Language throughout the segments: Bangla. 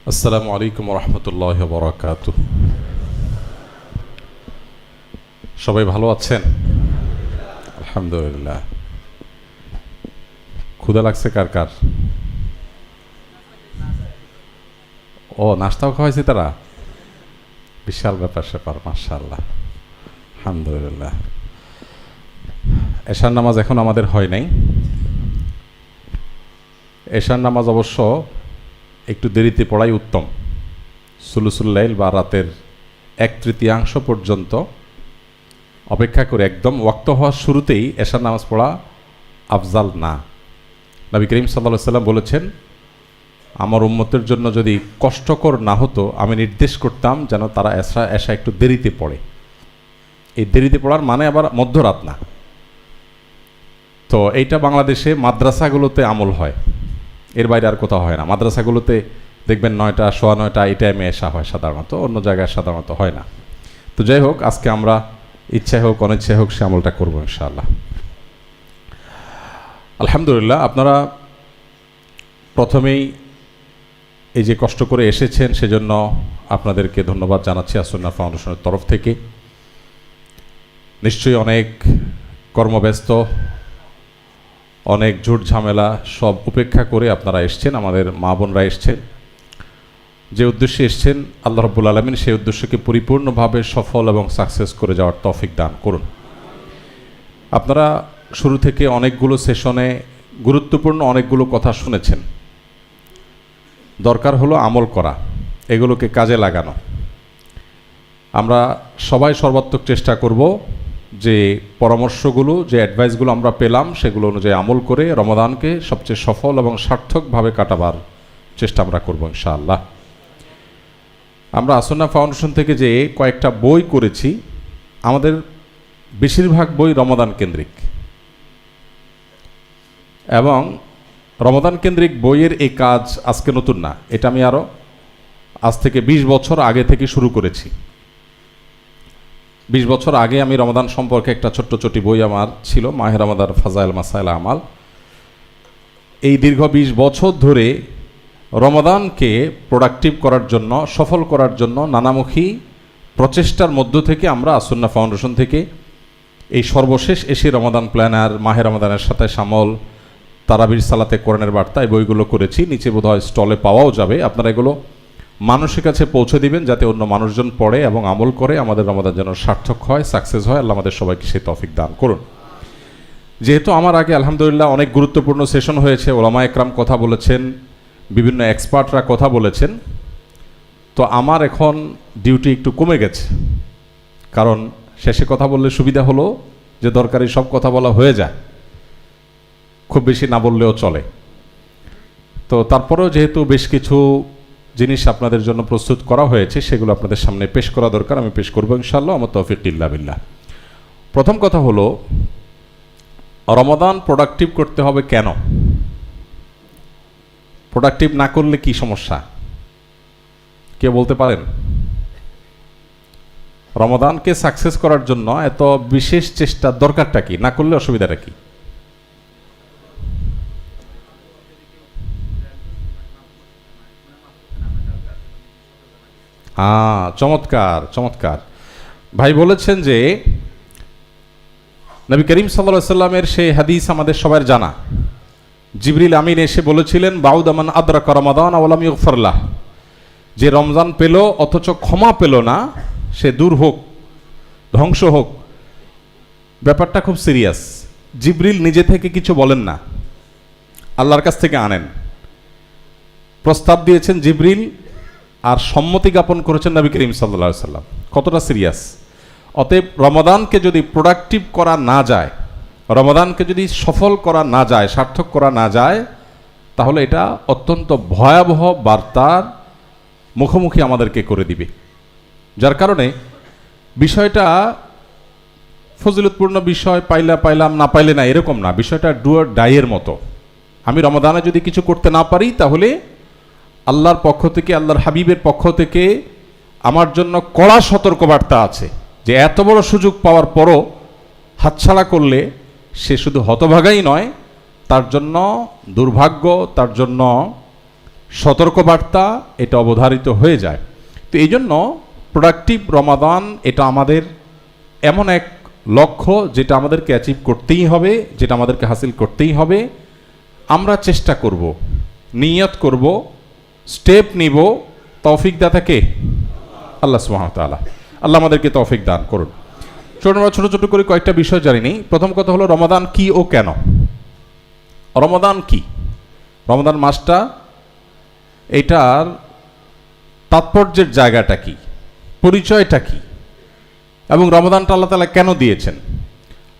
আসসালামু আলাইকুম রহমতুল্লাহ বরকাতুহ। সবাই ভালো আছেন? আলহামদুলিল্লাহ। ক্ষুধা লাগছে কার কার? ও, নাস্তাও খাওয়াইছে তারা? বিশাল ব্যাপার স্যাপার, মাশাআল্লাহ, আলহামদুলিল্লাহ। এশার নামাজ এখন আমাদের হয় নাই। এশার নামাজ অবশ্য একটু দেরিতে পড়াই উত্তম। সুলুসুল লাইল বা রাতের 1/3 পর্যন্ত অপেক্ষা করে একদম ওয়াক্ত হওয়ার শুরুতেই এশার নামাজ পড়া আফজাল না। নবী করিম সাল্লাল্লাহু আলাইহি সাল্লাম বলেছেন, আমার উম্মতের জন্য যদি কষ্টকর না হতো আমি নির্দেশ করতাম যেন তারা এশা একটু দেরিতে পড়ে। এই দেরিতে পড়ার মানে আবার মধ্যরাত না। তো এইটা বাংলাদেশে মাদ্রাসাগুলোতে আমল হয়, এর বাইরে আর কোথাও হয় না। মাদ্রাসাগুলোতে দেখবেন 9টা, 9:15 এই টাইমে এশা হয় সাধারণত, অন্য জায়গায় সাধারণত হয় না। তো যাই হোক, আজকে আমরা ইচ্ছায় হোক অনিচ্ছায় হোক সে আমলটা করবো ইনশাআল্লাহ। আলহামদুলিল্লাহ। আপনারা প্রথমেই এই যে কষ্ট করে এসেছেন সেজন্য আপনাদেরকে ধন্যবাদ জানাচ্ছি আসুন্নাহ ফাউন্ডেশনের তরফ থেকে। নিশ্চয়ই অনেক কর্মব্যস্ত, অনেক ঝুট ঝামেলা সব উপেক্ষা করে আপনারা এসছেন, আমাদের মা বোনরা এসছেন। যে উদ্দেশ্যে এসছেন আল্লাহ রাব্বুল আলামিন সেই উদ্দেশ্যকে পরিপূর্ণভাবে সফল এবং সাকসেস করে যাওয়ার তৌফিক দান করুন। আপনারা শুরু থেকে অনেকগুলো সেশনে গুরুত্বপূর্ণ অনেকগুলো কথা শুনেছেন। দরকার হলো আমল করা, এগুলোকে কাজে লাগানো। আমরা সবাই সর্বাত্মক চেষ্টা করব যে পরামর্শগুলো, যে অ্যাডভাইসগুলো আমরা পেলাম সেগুলো অনুযায়ী আমল করে রমাদানকে সবচেয়ে সফল এবং সার্থকভাবে কাটাবার চেষ্টা আমরা করব ইনশাআল্লাহ। আমরা আসুন্নাহ ফাউন্ডেশন থেকে যে কয়েকটা বই করেছি, আমাদের বেশিরভাগ বই রমাদান কেন্দ্রিক, এবং রমাদান কেন্দ্রিক বইয়ের এই কাজ আজকে নতুন না। এটা আমি আরও আজ থেকে 20 বছর আগে থেকে শুরু করেছি। 20 বছর আগে আমি রমাদান সম্পর্কে একটা ছোট্ট বই আমার ছিল, মাহে রমাদান ফাজাইল মাসাইল আমাল। এই দীর্ঘ 20 বছর ধরে রমাদানকে প্রোডাক্টিভ করার জন্য, সফল করার জন্য নানামুখী প্রচেষ্টার মধ্য থেকে আমরা আসুন্নাহ ফাউন্ডেশন থেকে এই সর্বশেষ এসে রমাদান প্ল্যানার, মাহে রমাদানের সাথে শামল, তারাবির সালাতে কোরআনের বার্তা, এই বইগুলো করেছি। নিচে বোধহয় স্টলে পাওয়াও যাবে। আপনারা এগুলো মানুষের কাছে পৌঁছে দিবেন যাতে অন্য মানুষজন পড়ে এবং আমল করে আমাদের রমাদান যেন সার্থক হয়, সাকসেস হয়। আল্লাহ আমাদের সবাইকে সেই তৌফিক দান করুন। যেহেতু আমার আগে আলহামদুলিল্লাহ অনেক গুরুত্বপূর্ণ সেশন হয়েছে, ওলামা একরাম কথা বলেছেন, বিভিন্ন এক্সপার্টরা কথা বলেছেন, তো আমার এখন ডিউটি একটু কমে গেছে। কারণ শেষে কথা বললে সুবিধা হলো যে দরকারি সব কথা বলা হয়ে যায়, খুব বেশি না বললেও চলে। তো তারপরেও যেহেতু বেশ কিছু জিনিস আপনাদের জন্য প্রস্তুত করা হয়েছে, সেগুলো আপনাদের সামনে পেশ করা দরকার, আমি পেশ করবো ইনশাআল্লাহ। আমার তৌফিক ইল্লা বিল্লাহ। প্রথম কথা হলো, রমাদান প্রোডাক্টিভ করতে হবে কেন? প্রোডাক্টিভ না করলে কি সমস্যা, কে বলতে পারেন? রমাদানকে সাকসেস করার জন্য এত বিশেষ চেষ্টার দরকারটা কি? না করলে অসুবিধাটা কি? চমৎকার চমৎকার। ভাই বলেছেন যে নবী করিম সাল্লাল্লাহু আলাইহি সাল্লামের সেই হাদিস আমাদের সবার জানা। জিবরিল আমিন এসে বলেছিলেন, বাউদা মান আদরাকা রমাদান ওয়া লাম ইগফার লাহ, যে রমজান পেল অথচ ক্ষমা পেল না, সে দূর হোক, ধ্বংস হোক। ব্যাপারটা খুব সিরিয়াস। জিবরিল নিজে থেকে কিছু বলেন না, আল্লাহর কাছ থেকে আনেন। প্রস্তাব দিয়েছেন জিবরিল, আর সম্মতি জ্ঞাপন করেছেন নবী করিম সাল্লাল্লাহু আলাইহি সাল্লাম। কতটা সিরিয়াস! অতএব রমাদানকে যদি প্রোডাক্টিভ করা না যায়, রমাদানকে যদি সফল করা না যায়, সার্থক করা না যায়, তাহলে এটা অত্যন্ত ভয়াবহ বার্তার মুখোমুখি আমাদেরকে করে দিবে। যার কারণে বিষয়টা ফজিলতপূর্ণ বিষয়, পাইলাম না পাইলে না এরকম না। বিষয়টা ডু অর ডাইয়ের মতো। আমি রমাদানে যদি কিছু করতে না পারি, তাহলে আল্লাহর পক্ষ থেকে, আল্লাহর হাবিবের পক্ষ থেকে আমার জন্য কড়া সতর্কবার্তা আছে যে এত বড় সুযোগ পাওয়ার পরও হাতছাড়া করলে সে শুধু হতভাগাই নয়, তার জন্য দুর্ভাগ্য, তার জন্য সতর্কবার্তা এটা অবধারিত হয়ে যায়। তো এই জন্য প্রোডাক্টিভ রমাদান এটা আমাদের এমন এক লক্ষ্য যেটা আমাদেরকে অ্যাচিভ করতেই হবে, যেটা আমাদেরকে হাসিল করতেই হবে। আমরা চেষ্টা করব, নিয়ত করব, স্টেপ নিব। তৌফিক দাতা কে? আল্লাহ সুবহানাহু ওয়া তাআলা। আল্লাহ আমাদেরকে তৌফিক দান করুন। আমরা ছোট ছোট করে কয়েকটা বিষয় জানি নেই। প্রথম কথা হলো রমাদান কি ও কেন। রমাদান কি? রমাদান মাসটা, এটার তাৎপর্যের জায়গাটা কি, পরিচয়টা কি, এবং রমাদানটা আল্লাহ তাআলা কেন দিয়েছেন।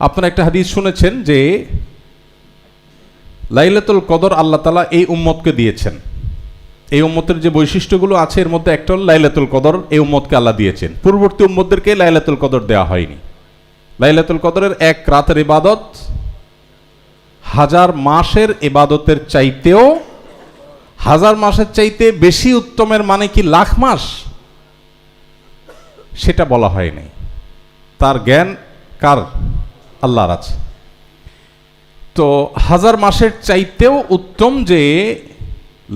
আপনারা একটা হাদিস শুনেছেন যে লাইলাতুল কদর আল্লাহ তাআলা এই উম্মতকে দিয়েছেন। এই উম্মতের যে বৈশিষ্ট্যগুলো আছে এর মধ্যে একটা হল লাইলাতুল কদর এই উম্মতকে আল্লাহ দিয়েছেন। পূর্ববর্তী উম্মতদেরকে লাইলাতুল কদর দেওয়া হয়নি। লাইলাতুল কদরের এক রাতের ইবাদত 1000 মাসের ইবাদতের চাইতেও, 1000 মাসের চাইতে বেশি উত্তমের মানে কি লাখ মাস, সেটা বলা হয়নি। তার জ্ঞান কার? আল্লাহর আছে। তো 1000 মাসের চাইতেও উত্তম যে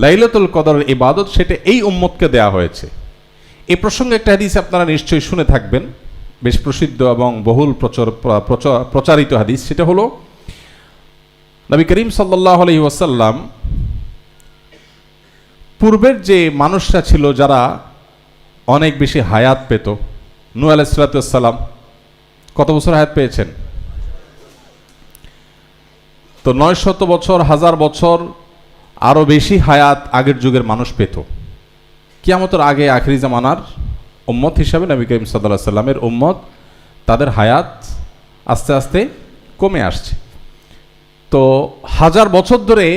লাইলাতুল কদরের ইবাদত, সেটা এই উম্মতকে দেয়া হয়েছে। এই প্রসঙ্গে একটা হাদিস আপনারা নিশ্চয়ই শুনে থাকবেন, বেশ প্রসিদ্ধ এবং বহুল প্রচারিত হাদিস। সেটা হলো নবী করিম সাল্লাল্লাহু আলাইহি ওয়াসাল্লাম পূর্বের যে মানুষরা ছিল যারা অনেক বেশি হায়াত পেত, নূহ আলাইহিস সালাম কত বছর হায়াত পেয়েছেন? তো 900 বছর, 1000 বছর আরো বেশি হায়াত আগের যুগের মানুষ পেত। কিয়ামতের আগে আখিরি জামানার উম্মত হিসাবে নবী করিম সাল্লাল্লাহু আলাইহি ওয়াসাল্লামের উম্মত, তাদের হায়াত আস্তে আস্তে কমে আসছে। তো 1000 বছর ধরে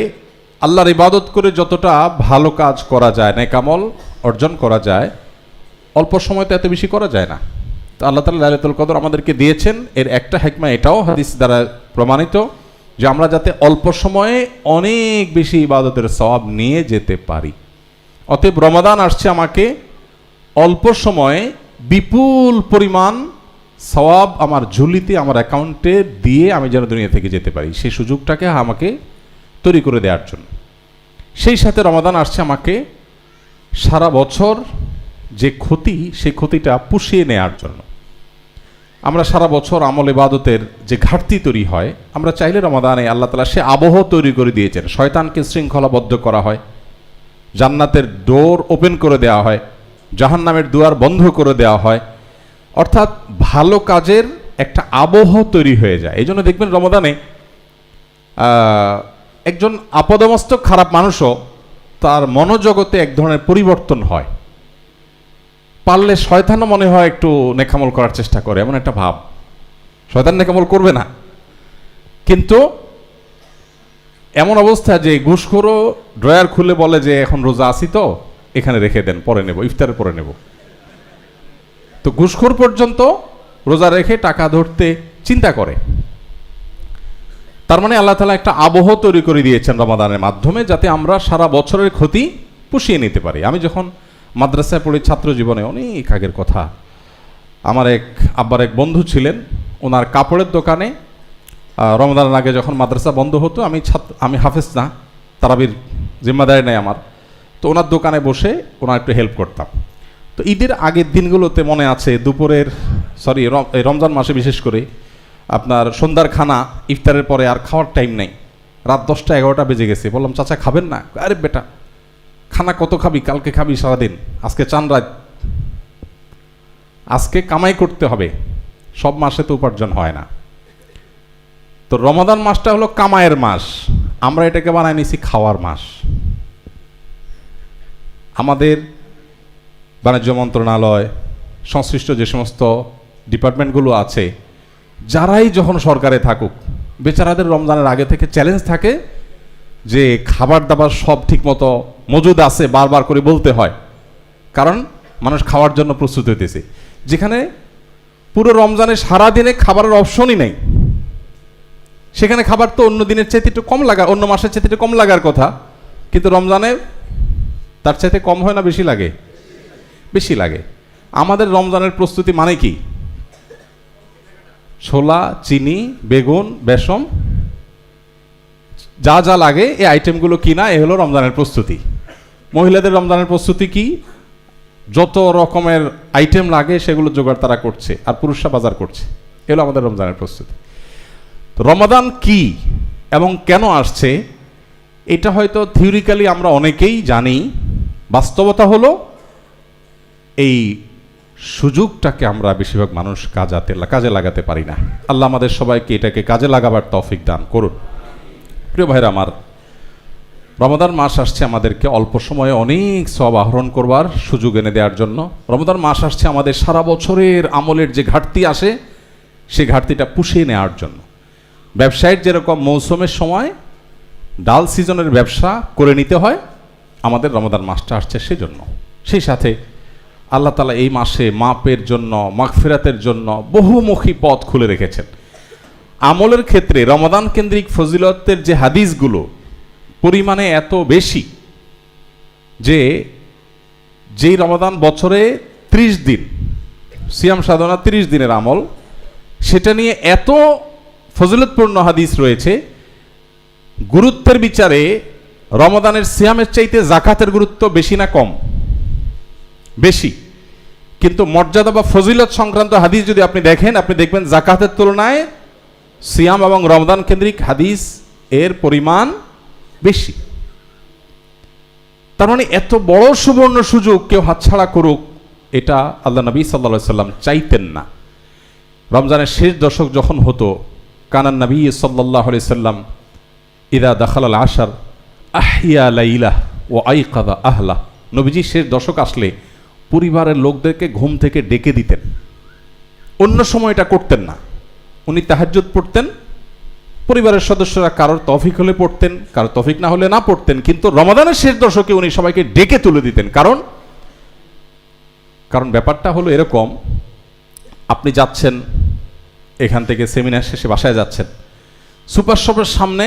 আল্লাহর ইবাদত করে যতটা ভালো কাজ করা যায়, নেক আমল অর্জন করা যায়, অল্প সময়তে এত বেশি করা যায় না। তো আল্লাহ তাআলা লাইলাতুল কদর আমাদেরকে দিয়েছেন। এর একটা হিকমা এটাও হাদিস দ্বারা প্রমাণিত যে আমরা যাতে অল্প সময়ে অনেক বেশি ইবাদতের সওয়াব নিয়ে যেতে পারি। অতএব রমাদান আসছে আমাকে অল্প সময়ে বিপুল পরিমাণ সওয়াব আমার ঝুলিতে, আমার অ্যাকাউন্টে দিয়ে আমি যেন দুনিয়া থেকে যেতে পারি, সেই সুযোগটাকে আমাকে তৈরি করে দেওয়ার জন্য। সেই সাথে রমাদান আসছে আমাকে সারা বছর যে ক্ষতি, সেই ক্ষতিটা পুষিয়ে নেওয়ার জন্য। আমরা সারা বছর আমল ইবাদতের যে ঘাটতি তৈরি হয়, আমরা চাইলে রমাদানে আল্লাহ তাআলা সে আবহ তৈরি করে দিয়েছেন। শয়তানকে শৃঙ্খলাবদ্ধ করা হয়, জান্নাতের ডোর ওপেন করে দেওয়া হয়, জাহান্নামের দুয়ার বন্ধ করে দেওয়া হয়, অর্থাৎ ভালো কাজের একটা আবহ তৈরি হয়ে যায়। এই জন্য দেখবেন রমাদানে একজন আপদমস্তক খারাপ মানুষও তার মনোজগতে এক ধরনের পরিবর্তন হয়। পারলে শয়তানও মনে হয় একটু নেকামল করার চেষ্টা করে, এমন একটা ভাব। শয়তান নেকামল করবে না, কিন্তু এমন অবস্থা যে ঘুষখোরও ড্রয়ার খুলে বলে যে এখন রোজা আছি তো এখানে রেখে দেন, পরে নেব, ইফতারের পরে নেব। তো ঘুষখোর পর্যন্ত রোজা রেখে টাকা ধরতে চিন্তা করে। তার মানে আল্লাহ তাআলা একটা আবহ তৈরি করে দিয়েছেন রমাদানের মাধ্যমে, যাতে আমরা সারা বছরের ক্ষতি পুষিয়ে নিতে পারি। আমি যখন মাদ্রাসায় পড়ি, ছাত্র জীবনে অনেক আগের কথা, আমার আব্বার এক বন্ধু ছিলেন, ওনার কাপড়ের দোকানে রমাদানের আগে যখন মাদ্রাসা বন্ধ হতো, আমি হাফেজ না, তারাবির জিম্মাদারি নেই আমার, তো ওনার দোকানে বসে ওনার একটু হেল্প করতাম। তো ঈদের আগের দিনগুলোতে মনে আছে রমজান মাসে বিশেষ করে আপনার সন্ধ্যার খানা ইফতারের পরে আর খাওয়ার টাইম নেই, রাত 10টা 11টা বেজে গেছে। বললাম, চাচা খাবেন না? আরে বেটা, খানা কত খাবি, কালকে খাবি সারাদিন, আজকে চান রাত, আজকে কামাই করতে হবে, সব মাসে তো উপার্জন হয় না। তো রমাদান মাসটা হলো কামাইয়ের মাস, আমরা এটাকে বানাই নিছি খাওয়ার মাস। আমাদের বাণিজ্য মন্ত্রণালয় সংশ্লিষ্ট যে সমস্ত ডিপার্টমেন্টগুলো আছে, যারাই যখন সরকারে থাকুক, বেচারাদের রমজানের আগে থেকে চ্যালেঞ্জ থাকে যে খাবার দাবার সব ঠিক মতো মজুদ আছে, বারবার করে বলতে হয়, কারণ মানুষ খাওয়ার জন্য প্রস্তুত হইতেছে। যেখানে পুরো রমজানে সারাদিনে খাবারের অপশনই নেই, সেখানে খাবার তো অন্য দিনের চাইতে একটু কম লাগা, অন্য মাসের চাইতে একটু কম লাগার কথা, কিন্তু রমজানে তার চাইতে কম হয় না বেশি লাগে? বেশি লাগে। আমাদের রমজানের প্রস্তুতি মানে কি? ছোলা, চিনি, বেগুন, বেসম, যা যা লাগে এই আইটেমগুলো কিনা, এ হলো রমজানের প্রস্তুতি। মহিলাদের রমজানের প্রস্তুতি কি? যত রকমের আইটেম লাগে সেগুলো জোগাড় তারা করছে, আর পুরুষরা বাজার করছে। এগুলো আমাদের রমজানের প্রস্তুতি। তো রমাদান কি এবং কেন আসছে এটা হয়তো থিওরিক্যালি আমরা অনেকেই জানি, বাস্তবতা হলো এই সুযোগটাকে আমরা বেশিরভাগ মানুষ কাজে লাগাতে পারি না। আল্লাহ আমাদের সবাইকে এটাকে কাজে লাগাবার তৌফিক দান করুন। প্রিয় ভাইরা আমার, রমাদান মাস আসছে আমাদেরকে অল্প সময়ে অনেক সওয়াব আহরণ করবার সুযোগ এনে দেওয়ার জন্য। রমাদান মাস আসছে আমাদের সারা বছরের আমলের যে ঘাটতি আসে সেই ঘাটতিটা পুষিয়ে নেওয়ার জন্য। ব্যবসায়ের যেরকম মৌসুমের সময় ডাল সিজনের ব্যবসা করে নিতে হয়, আমাদের রমাদান মাসটা আসছে সেজন্য। সেই সাথে আল্লাহ তাআলা এই মাসে মাপের জন্য, মাগফিরাতের জন্য বহুমুখী পথ খুলে রেখেছেন। আমলের ক্ষেত্রে রমাদান কেন্দ্রিক ফজিলতের যে হাদিসগুলো পরিমাণে এত বেশি যে যেই রমাদান বছরে 30 দিন সিয়াম সাধনা, 30 দিনের আমল, সেটা নিয়ে এত ফজিলতপূর্ণ হাদিস রয়েছে। গুরুত্বের বিচারে রমাদানের সিয়ামের চাইতে জাকাতের গুরুত্ব বেশি না কম? বেশি। কিন্তু মর্যাদা বা ফজিলত সংক্রান্ত হাদিস যদি আপনি দেখেন, আপনি দেখবেন জাকাতের তুলনায় সিয়াম এবং রমাদান কেন্দ্রিক হাদিস এর পরিমাণ বেশি। তার মানে এত বড় সুবর্ণ সুযোগ কেউ হাতছাড়া করুক, এটা আল্লাহ নবী সাল্লাল্লাহু আলাইহি সাল্লাম চাইতেন না। রমজানের শেষ দশক যখন হতো, কানান নবী সাল্লাল্লাহু আলাইহি সাল্লাম ইদা দাখালাল আশার আহিয়া লাইলা ও আইকাদা আহলা, নবীজি শেষ দশক আসলে পরিবারের লোকদেরকে ঘুম থেকে ডেকে দিতেন। অন্য সময় এটা করতেন না। উনি তাহাজ্জুদ পড়তেন, পরিবারের সদস্যরা কারোর তৌফিক হলে পড়তেন, কারোর তৌফিক না হলে না পড়তেন, কিন্তু রমাদানের শেষ দশকে উনি সবাইকে ডেকে তুলে দিতেন। কারণ ব্যাপারটা হলো এরকম, আপনি যাচ্ছেন এখান থেকে সেমিনার শেষে বাসায় যাচ্ছেন, সুপার শপের সামনে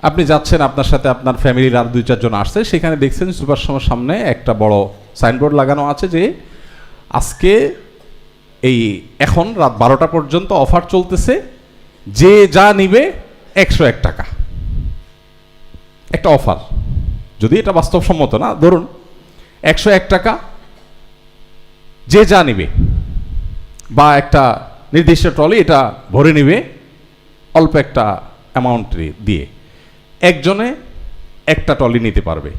আপনি যাচ্ছেন, আপনার সাথে আপনার ফ্যামিলির আর 2-4 জন আসছে, সেখানে দেখছেন সুপার শপের সামনে একটা বড় সাইনবোর্ড লাগানো আছে যে আজকে এখন রাত 12টা পর্যন্ত অফার চলতেছে, যে যা নিবে 101 টাকা। একটা অফার, যদি এটা বাস্তবসম্মত না, ধরুন 101 টাকা যে যা নিবে, বা একটা নির্দিষ্ট ট্রলি এটা ভরে নিবে অল্প একটা অ্যামাউন্ট দিয়ে, একজনে একটা ট্রলি নিতে পারবে।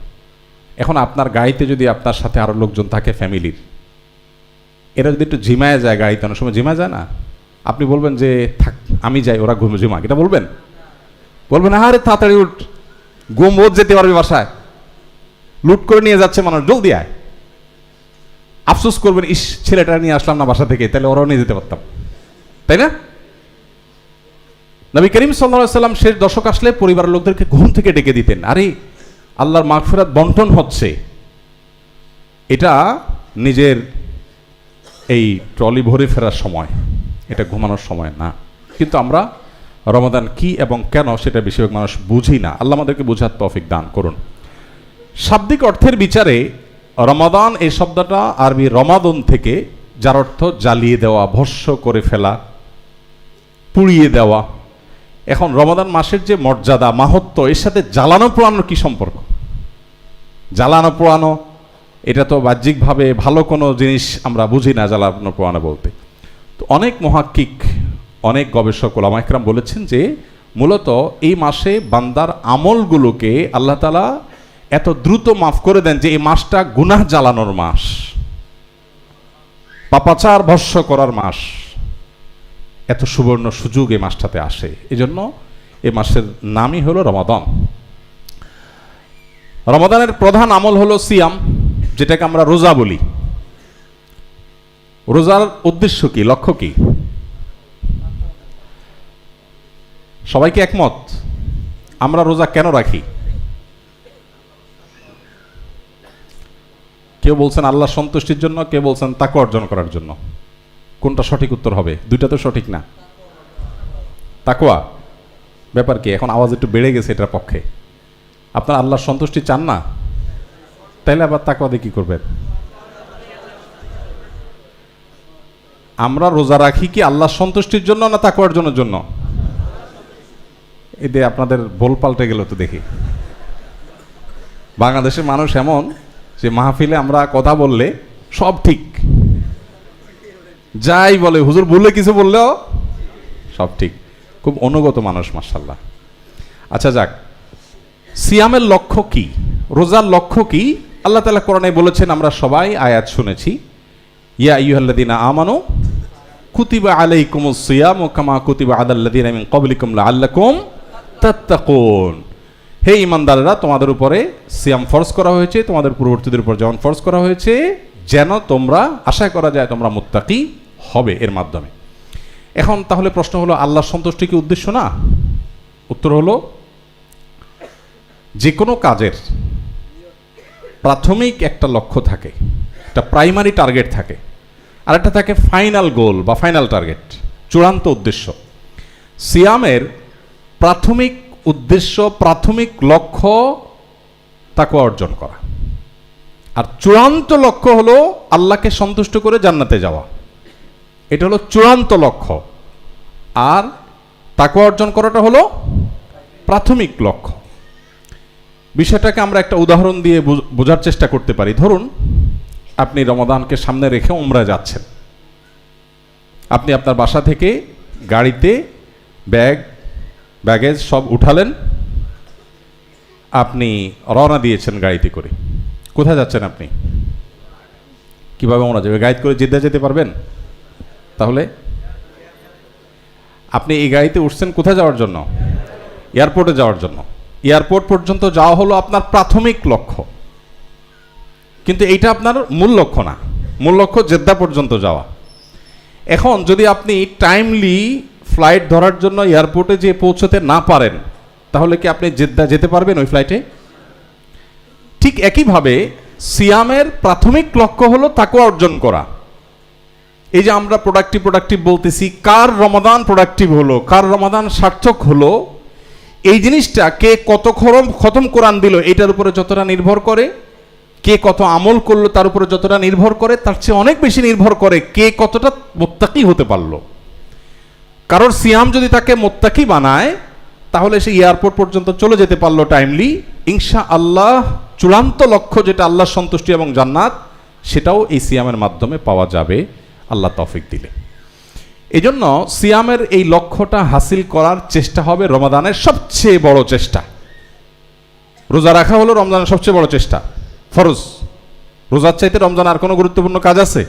এখন আপনার গাড়িতে যদি আপনার সাথে আরো লোকজন থাকে ফ্যামিলির, এরা যদি একটু ঝিমায় যায়, গাড়িতে অনেক সময় ঝিমায় যায় না, আপনি বলবেন যে থাক আমি যাই, ওরা ঝিমাক, এটা বলবেন? আরে তাড়াতাড়ি উঠ, বোধ যেতে পারবি বাসায়, লুট করে নিয়ে যাচ্ছে মানুষ, জলদি আয়। আফসোস করবেন, ইস ছেলেটা নিয়ে আসলাম না বাসা থেকে, তাহলে ওরাও নিয়ে যেতে পারতাম, তাই না? নবী করিম সাল্লাল্লাহু আলাইহি সাল্লাম শেষ দশক আসলে পরিবারের লোকদেরকে ঘুম থেকে ডেকে দিতেন। আরে আল্লাহর মাগফিরাত বন্টন হচ্ছে, এটা নিজের এই ট্রলি ভরে ফেরার সময়, এটা ঘুমানোর সময় না। কিন্তু আমরা রমাদান কি এবং কেন সেটা বেশিরভাগ মানুষ বুঝি না। আল্লাহ আমাদেরকে বোঝার তৌফিক দান করুন। শাব্দিক অর্থের বিচারে রমাদান এই শব্দটা আরবি রমাদন থেকে, যার অর্থ জ্বালিয়ে দেওয়া, ভস্ম করে ফেলা, পুড়িয়ে দেওয়া। এখন রমাদান মাসের যে মর্যাদা, মাহাত্ম্য, এর সাথে জ্বালানো পোড়ানোর কি সম্পর্ক? জ্বালানো পোড়ানো এটা তো বাহ্যিকভাবে ভালো কোনো জিনিস আমরা বুঝি না জ্বালানো পোড়ানো বলতে। তো অনেক মুহাক্কিক, অনেক গবেষক ওলামা ইকরাম বলেছেন যে মূলত এই মাসে বান্দার আমলগুলোকে আল্লাহ তাআলা এত দ্রুত মাফ করে দেন যে এই মাসটা গুনাহ জ্বালানোর মাস, পাপাচার ভস্ম করার মাস। এত সুবর্ণ সুযোগ এই মাসটাতে আসে, এজন্য এই মাসের নামই হলো রমাদান। রমাদানের প্রধান আমল হলো সিয়াম, যেটাকে আমরা রোজা বলি। রোজার উদ্দেশ্য কি, লক্ষ্য কি? সবাই কি একমত? আমরা রোজা কেন রাখি? কেউ বলছেন আল্লাহর সন্তুষ্টির জন্য, কেউ বলছেন তাকওয়া অর্জন করার জন্য। কোনটা সঠিক উত্তর হবে? দুইটা তো সঠিক না। তাকওয়া ব্যাপার কি? এখন আওয়াজ একটু বেড়ে গেছে এটার পক্ষে। আপনার আল্লাহর সন্তুষ্টি চান না, তাইলে আবার তাকওয়া দিয়ে কি করবেন? আমরা রোজা রাখি কি আল্লাহর সন্তুষ্টির জন্য না তাকওয়ার জন্য? এতে আপনাদের বল পাল্টে গেল তো দেখি। বাংলাদেশের মানুষ এমন যে মাহফিলে আমরা কথা বললে সব ঠিক, যাই বলে হুজুর বললে কিছু বললেও সব ঠিক, খুব অনুগত মানুষ মাশাআল্লাহ। আচ্ছা যাক, সিয়ামের লক্ষ্য কি, রোজার লক্ষ্য কি? আল্লাহ তাআলা কোরআনে বলেছেন, আমরা সবাই আয়াত শুনেছি, ইয়া আইয়ুহাল্লাযীনা আমানু কুতিবা আলাইকুমুস সিয়ামু কামা কুতিবা আলাল্লাযীনা মিন ক্বাবলিকুম লাআল্লাকুম তাত্তাকুন। হে ঈমানদাররা, তোমাদের উপরে সিয়াম ফরজ করা হয়েছে, তোমাদের পূর্ববর্তীদের উপর যেমন ফরজ করা হয়েছে, যেন তোমরা আশা করা যায় তোমরা মুত্তাকি হবে এর মাধ্যমে। এখন তাহলে প্রশ্ন হলো, আল্লাহর সন্তুষ্টি কি উদ্দেশ্য না? উত্তর হলো, যে কোনো কাজের প্রাথমিক একটা লক্ষ্য থাকে, একটা প্রাইমারি টার্গেট থাকে, আর একটা থাকে ফাইনাল গোল বা ফাইনাল টার্গেট, চূড়ান্ত উদ্দেশ্য। সিয়ামের প্রাথমিক উদ্দেশ্য, প্রাথমিক লক্ষ্য তাকওয়া অর্জন করা, আর চূড়ান্ত লক্ষ্য হলো আল্লাহকে সন্তুষ্ট করে জান্নাতে যাওয়া। এটা হলো চূড়ান্ত লক্ষ্য, আর তাকওয়া অর্জন করাটা হলো প্রাথমিক লক্ষ্য। বিষয়টাকে আমরা একটা উদাহরণ দিয়ে বোঝার চেষ্টা করতে পারি। ধরুন আপনি রমাদানকে সামনে রেখে উমরায় যাচ্ছেন। আপনি আপনার বাসা থেকে গাড়িতে ব্যাগেজ সব উঠালেন, আপনি রওনা দিয়েছেন গাড়িতে করে। কোথায় যাচ্ছেন আপনি? কিভাবে উমরা যাবে? গাড়ি করে জিদ্দা যেতে পারবেন? তাহলে আপনি এই গাড়িতে উঠছেন কোথায় যাওয়ার জন্য? এয়ারপোর্টে যাওয়ার জন্য। এয়ারপোর্ট পর্যন্ত যাওয়া হলো আপনার প্রাথমিক লক্ষ্য, কিন্তু এইটা আপনার মূল লক্ষ্য না। মূল লক্ষ্য জেদ্দা পর্যন্ত যাওয়া। এখন যদি আপনি টাইমলি ফ্লাইট ধরার জন্য এয়ারপোর্টে যেয়ে পৌঁছতে না পারেন, তাহলে কি আপনি জেদ্দা যেতে পারবেন ওই ফ্লাইটে? ঠিক একইভাবে সিয়ামের প্রাথমিক লক্ষ্য হলো তাকওয়া অর্জন করা। এই যে আমরা প্রোডাক্টিভ বলতেছি, কার রমাদান প্রোডাক্টিভ হলো, কার রমাদান সার্থক হলো, এই জিনিসটা কে কত খতম কোরআন দিল এটার উপরে যতটা নির্ভর করে, কে কত আমল করলো তার উপরে যতটা নির্ভর করে, তার চেয়ে অনেক বেশি নির্ভর করে কে কতটা মুত্তাকি হতে পারলো। কারোর সিয়াম যদি তাকে মুত্তাকি বানায়, তাহলে সে এয়ারপোর্ট পর্যন্ত চলে যেতে পারলো টাইমলি, ইনশাআল্লাহ চূড়ান্ত লক্ষ্য যেটা আল্লাহর সন্তুষ্টি এবং জান্নাত, সেটাও এই সিয়ামের মাধ্যমে পাওয়া যাবে আল্লাহ তৌফিক দিলে। এজন্য সিয়ামের এই লক্ষ্যটা হাসিল করার চেষ্টা হবে রমাদানের সবচেয়ে বড় চেষ্টা। রোজা রাখা হলো রমজানের সবচেয়ে বড় চেষ্টা, ফরজ। রোজার চাইতে রমজান আর কোনো গুরুত্বপূর্ণ কাজ আছে?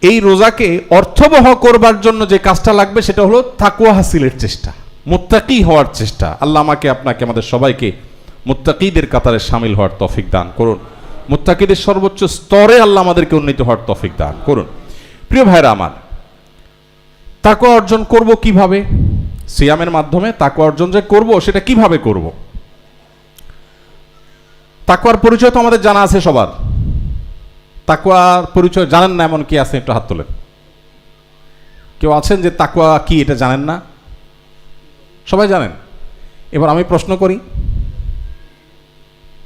এই রোজাকে অর্থবহ করবার জন্য যে কাজটা লাগবে সেটা হলো তাকওয়া হাসিলের চেষ্টা, মুত্তাকি হওয়ার চেষ্টা। আল্লাহ আমাকে, আপনাকে, আমাদের সবাইকে মুত্তাকিদের কাতারে শামিল হওয়ার তৌফিক দান করুন। মুত্তাকিদের সর্বোচ্চ স্তরে আল্লাহ আমাদেরকে উন্নীত হওয়ার তৌফিক দান করুন। প্রিয় ভাইরা আমার, তাকওয়া অর্জন করব কিভাবে? সিয়ামের মাধ্যমে তাকওয়া অর্জন যে করব, সেটা কিভাবে করব? তাকওয়ার পরিচয় তো আমাদের জানা আছে সবার। তাকওয়ার পরিচয় জানেন না এমন কি আছে? একটু হাত তোলেন। কেউ আছেন যে তাকওয়া কি এটা জানেন না? সবাই জানেন। এবার আমি প্রশ্ন করি,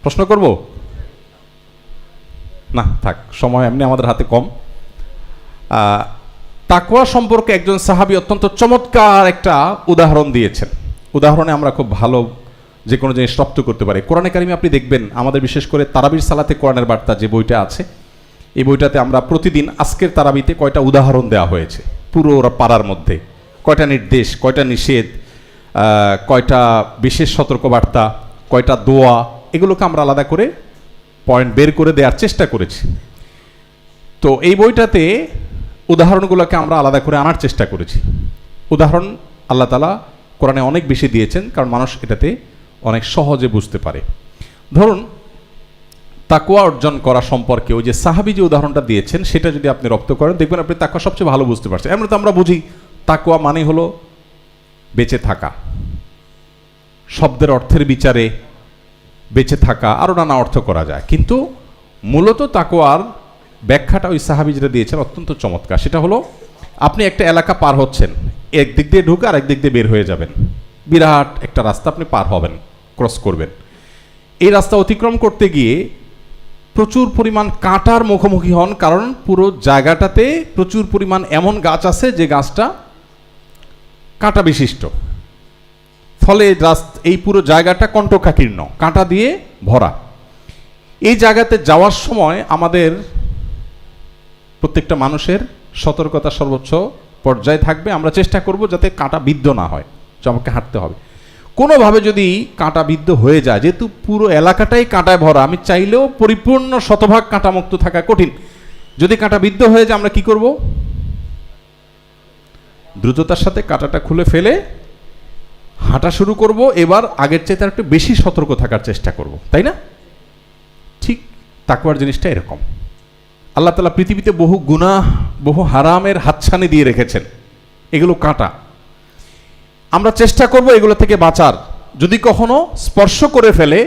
প্রশ্ন করব না, থাক, সময় এমনি আমাদের হাতে কম। তাকওয়া সম্পর্কে একজন সাহাবী অত্যন্ত চমৎকার একটা উদাহরণ দিয়েছেন। উদাহরণে আমরা খুব ভালো যে কোনো জিনিস রপ্ত করতে পারি। কোরআনে কারিমে আপনি দেখবেন, আমাদের বিশেষ করে তারাবির সালাতে কোরআনের বার্তা যে বইটা আছে, এই বইটাতে আমরা প্রতিদিন আজকের তারাবিতে কয়টা উদাহরণ দেওয়া হয়েছে পুরো পাড়ার মধ্যে, কয়টা নির্দেশ, কয়টা নিষেধ, কয়টা বিশেষ সতর্কবার্তা, কয়টা দোয়া, এগুলোকে আমরা আলাদা করে পয়েন্ট বের করে দেওয়ার চেষ্টা করেছি। তো এই বইটাতে উদাহরণগুলোকে আমরা আলাদা করে আনার চেষ্টা করেছি। উদাহরণ আল্লাহ তাআলা কোরআনে অনেক বেশি দিয়েছেন, কারণ মানুষ এটাতে অনেক সহজে বুঝতে পারে। ধরুন তাকওয়া অর্জন করা সম্পর্কে ওই যে সাহাবী যে উদাহরণটা দিয়েছেন, সেটা যদি আপনি রপ্ত করেন, দেখবেন আপনি তাকওয়া সবচেয়ে ভালো বুঝতে পারছেন। এমন তো আমরা বুঝি তাকওয়া মানে হলো বেঁচে থাকা, শব্দের অর্থের বিচারে বেঁচে থাকা, আরও নানা অর্থ করা যায়, কিন্তু মূলত তাকওয়ার ব্যাখ্যাটা ওই সাহাবী যেটা দিয়েছেন অত্যন্ত চমৎকার। সেটা হলো, আপনি একটা এলাকা পার হচ্ছেন, একদিক দিয়ে ঢুকে আর একদিক দিয়ে বের হয়ে যাবেন, বিরাট একটা রাস্তা আপনি পার হবেন, ক্রস করবেন। এই রাস্তা অতিক্রম করতে গিয়ে প্রচুর পরিমাণ কাঁটার মুখোমুখি হন, কারণ পুরো জায়গাটাতে প্রচুর পরিমাণ এমন গাছ আছে যে গাছটা কাঁটা বিশিষ্ট। ফলে জাস্ট এই পুরো জায়গাটা কণ্টকাকীর্ণ, কাঁটা দিয়ে ভরা। এই জায়গাতে যাওয়ার সময় আমাদের প্রত্যেকটা মানুষের সতর্কতা সর্বোচ্চ পর্যায়ে থাকবে। আমরা চেষ্টা করব যাতে কাঁটা বিদ্ধ না হয়, যে আমাকে হাঁটতে হবে। কোনোভাবে যদি কাঁটা বিদ্ধ হয়ে যায়, যেহেতু পুরো এলাকাটাই কাঁটায় ভরা, আমি চাইলেও পরিপূর্ণ শতভাগ কাঁটামুক্ত থাকা কঠিন। যদি কাঁটা বিদ্ধ হয়ে যায় আমরা কি করব? দ্রুততার সাথে কাঁটাটা খুলে ফেলে হাঁটা শুরু করব। এবার আগের চাইতে একটু বেশি সতর্ক থাকার চেষ্টা করব, তাই না? ঠিক তাকওয়ার জিনিসটা এরকম। আল্লাহ তাআলা পৃথিবীতে বহু গুনাহ, বহু হারামের হাতছানি দিয়ে রেখেছেন, এগুলো কাঁটা। আমরা চেষ্টা করব এগুলো থেকে বাঁচার। যদি কখনো স্পর্শ করে ফেলে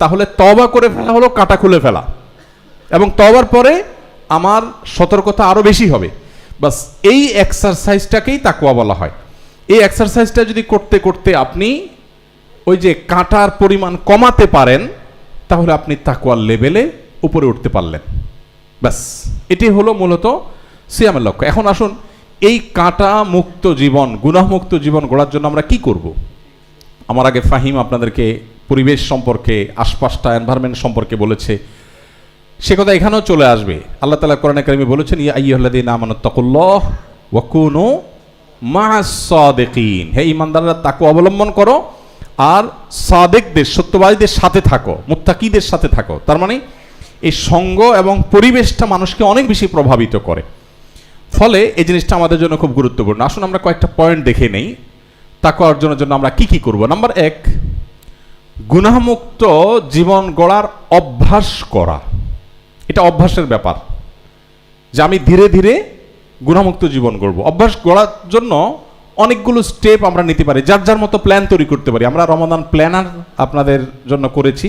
তাহলে তওবা করে ফেলা হলো কাঁটা খুলে ফেলা, এবং তওবার পরে আমার সতর্কতা আরও বেশি হবে। বাস এই এক্সারসাইজটাকেই তাকওয়া বলা হয়। এই এক্সারসাইজটা যদি করতে করতে আপনি ওই যে কাঁটার পরিমাণ কমাতে পারেন, তাহলে আপনি তাকওয়ার লেভেলে উপরে উঠতে পারলেন। ব্যাস এটি হলো মূলত সিয়ামের লক্ষ্য। এখন আসুন, এই কাঁটা মুক্ত জীবন, গুনাহমুক্ত জীবন গড়ার জন্য আমরা কি করব? আমার আগে ফাহিম আপনাদেরকে পরিবেশ সম্পর্কে, আশপাশটা, এনভায়রনমেন্ট সম্পর্কে বলেছে, সে কথা এখানেও চলে আসবে। আল্লাহ তাআলা কোরআনে কারিমে বলেছেন, ইয়া আইয়ুহাল্লাযীনা আমানুত্তাকুল্লাহ ওয়া কুনু মা'আস সাদিকিন, হে ঈমানদাররা তাকওয়া অবলম্বন করো আর সাদিকদের, সত্যবাদীদের সাথে থাকো, মুত্তাকিদের সাথে থাকো। তার মানে এই সঙ্গ এবং পরিবেশটা মানুষকে অনেক বেশি প্রভাবিত করে, ফলে এই জিনিসটা আমাদের জন্য খুব গুরুত্বপূর্ণ। আসুন আমরা কয়েকটা পয়েন্ট দেখে নেই তাকওয়া অর্জনের জন্য আমরা কি কি করব। নাম্বার 1, গুনাহমুক্ত জীবন গড়ার অভ্যাস করা। এটা অভ্যাসের ব্যাপার, যে আমি ধীরে ধীরে গুনাহমুক্ত জীবন গড়ব। অভ্যাস গড়ার জন্য অনেকগুলো স্টেপ আমরা নিতে পারি, যার যার মতো প্ল্যান তৈরি করতে পারি। আমরা রমাদান প্ল্যানার আপনাদের জন্য করেছি।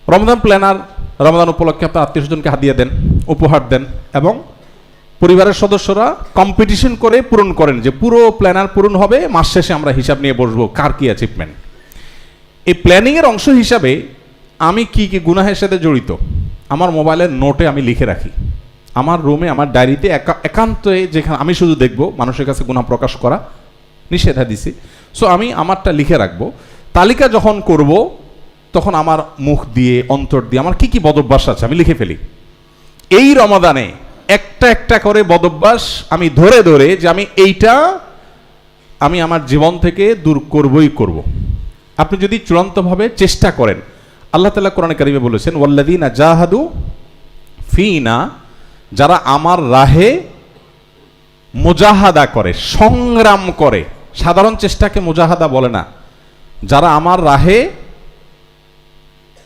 রমাদান প্ল্যানার রমাদান উপলক্ষে আপনার আত্মীয় স্বজনকে হাদিয়া দেন, উপহার দেন, এবং পরিবারের সদস্যরা কম্পিটিশন করে পূরণ করেন, যে পুরো প্ল্যানার পূরণ হবে, মাস শেষে আমরা হিসাব নিয়ে বসবো কার কি অ্যাচিভমেন্ট। এই প্ল্যানিংয়ের অংশ হিসাবে আমি কি কি গুনাহের সাথে জড়িত আমার মোবাইলের নোটে আমি লিখে রাখি। আমার রুমে, আমার ডায়েরিতে একান্তে, যেখানে আমি শুধু দেখব, মানুষের কাছে গুনাহ প্রকাশ করা নিষেধা দিছি, সো আমি আমারটা লিখে রাখবো। তালিকা যখন করব তখন আমার মুখ দিয়ে, অন্তর দিয়ে আমার কি কি বদভ্যাস আছে আমি লিখে ফেলি। এই রমাদানে একটা একটা করে বদভ্যাস আমি ধরে ধরে, যে আমি এইটা আমি আমার জীবন থেকে দূর করবই করব। আপনি যদি চূড়ান্তভাবে চেষ্টা করেন, আল্লাহ তাআলা কোরআনে কারিমে বলেছেন, ওয়াল্লাযীনা জাহাদু ফিনা, যারা আমার রাহে মুজাহাদা করে, সংগ্রাম করে। সাধারণ চেষ্টাকে মুজাহাদা বলে না। যারা আমার রাহে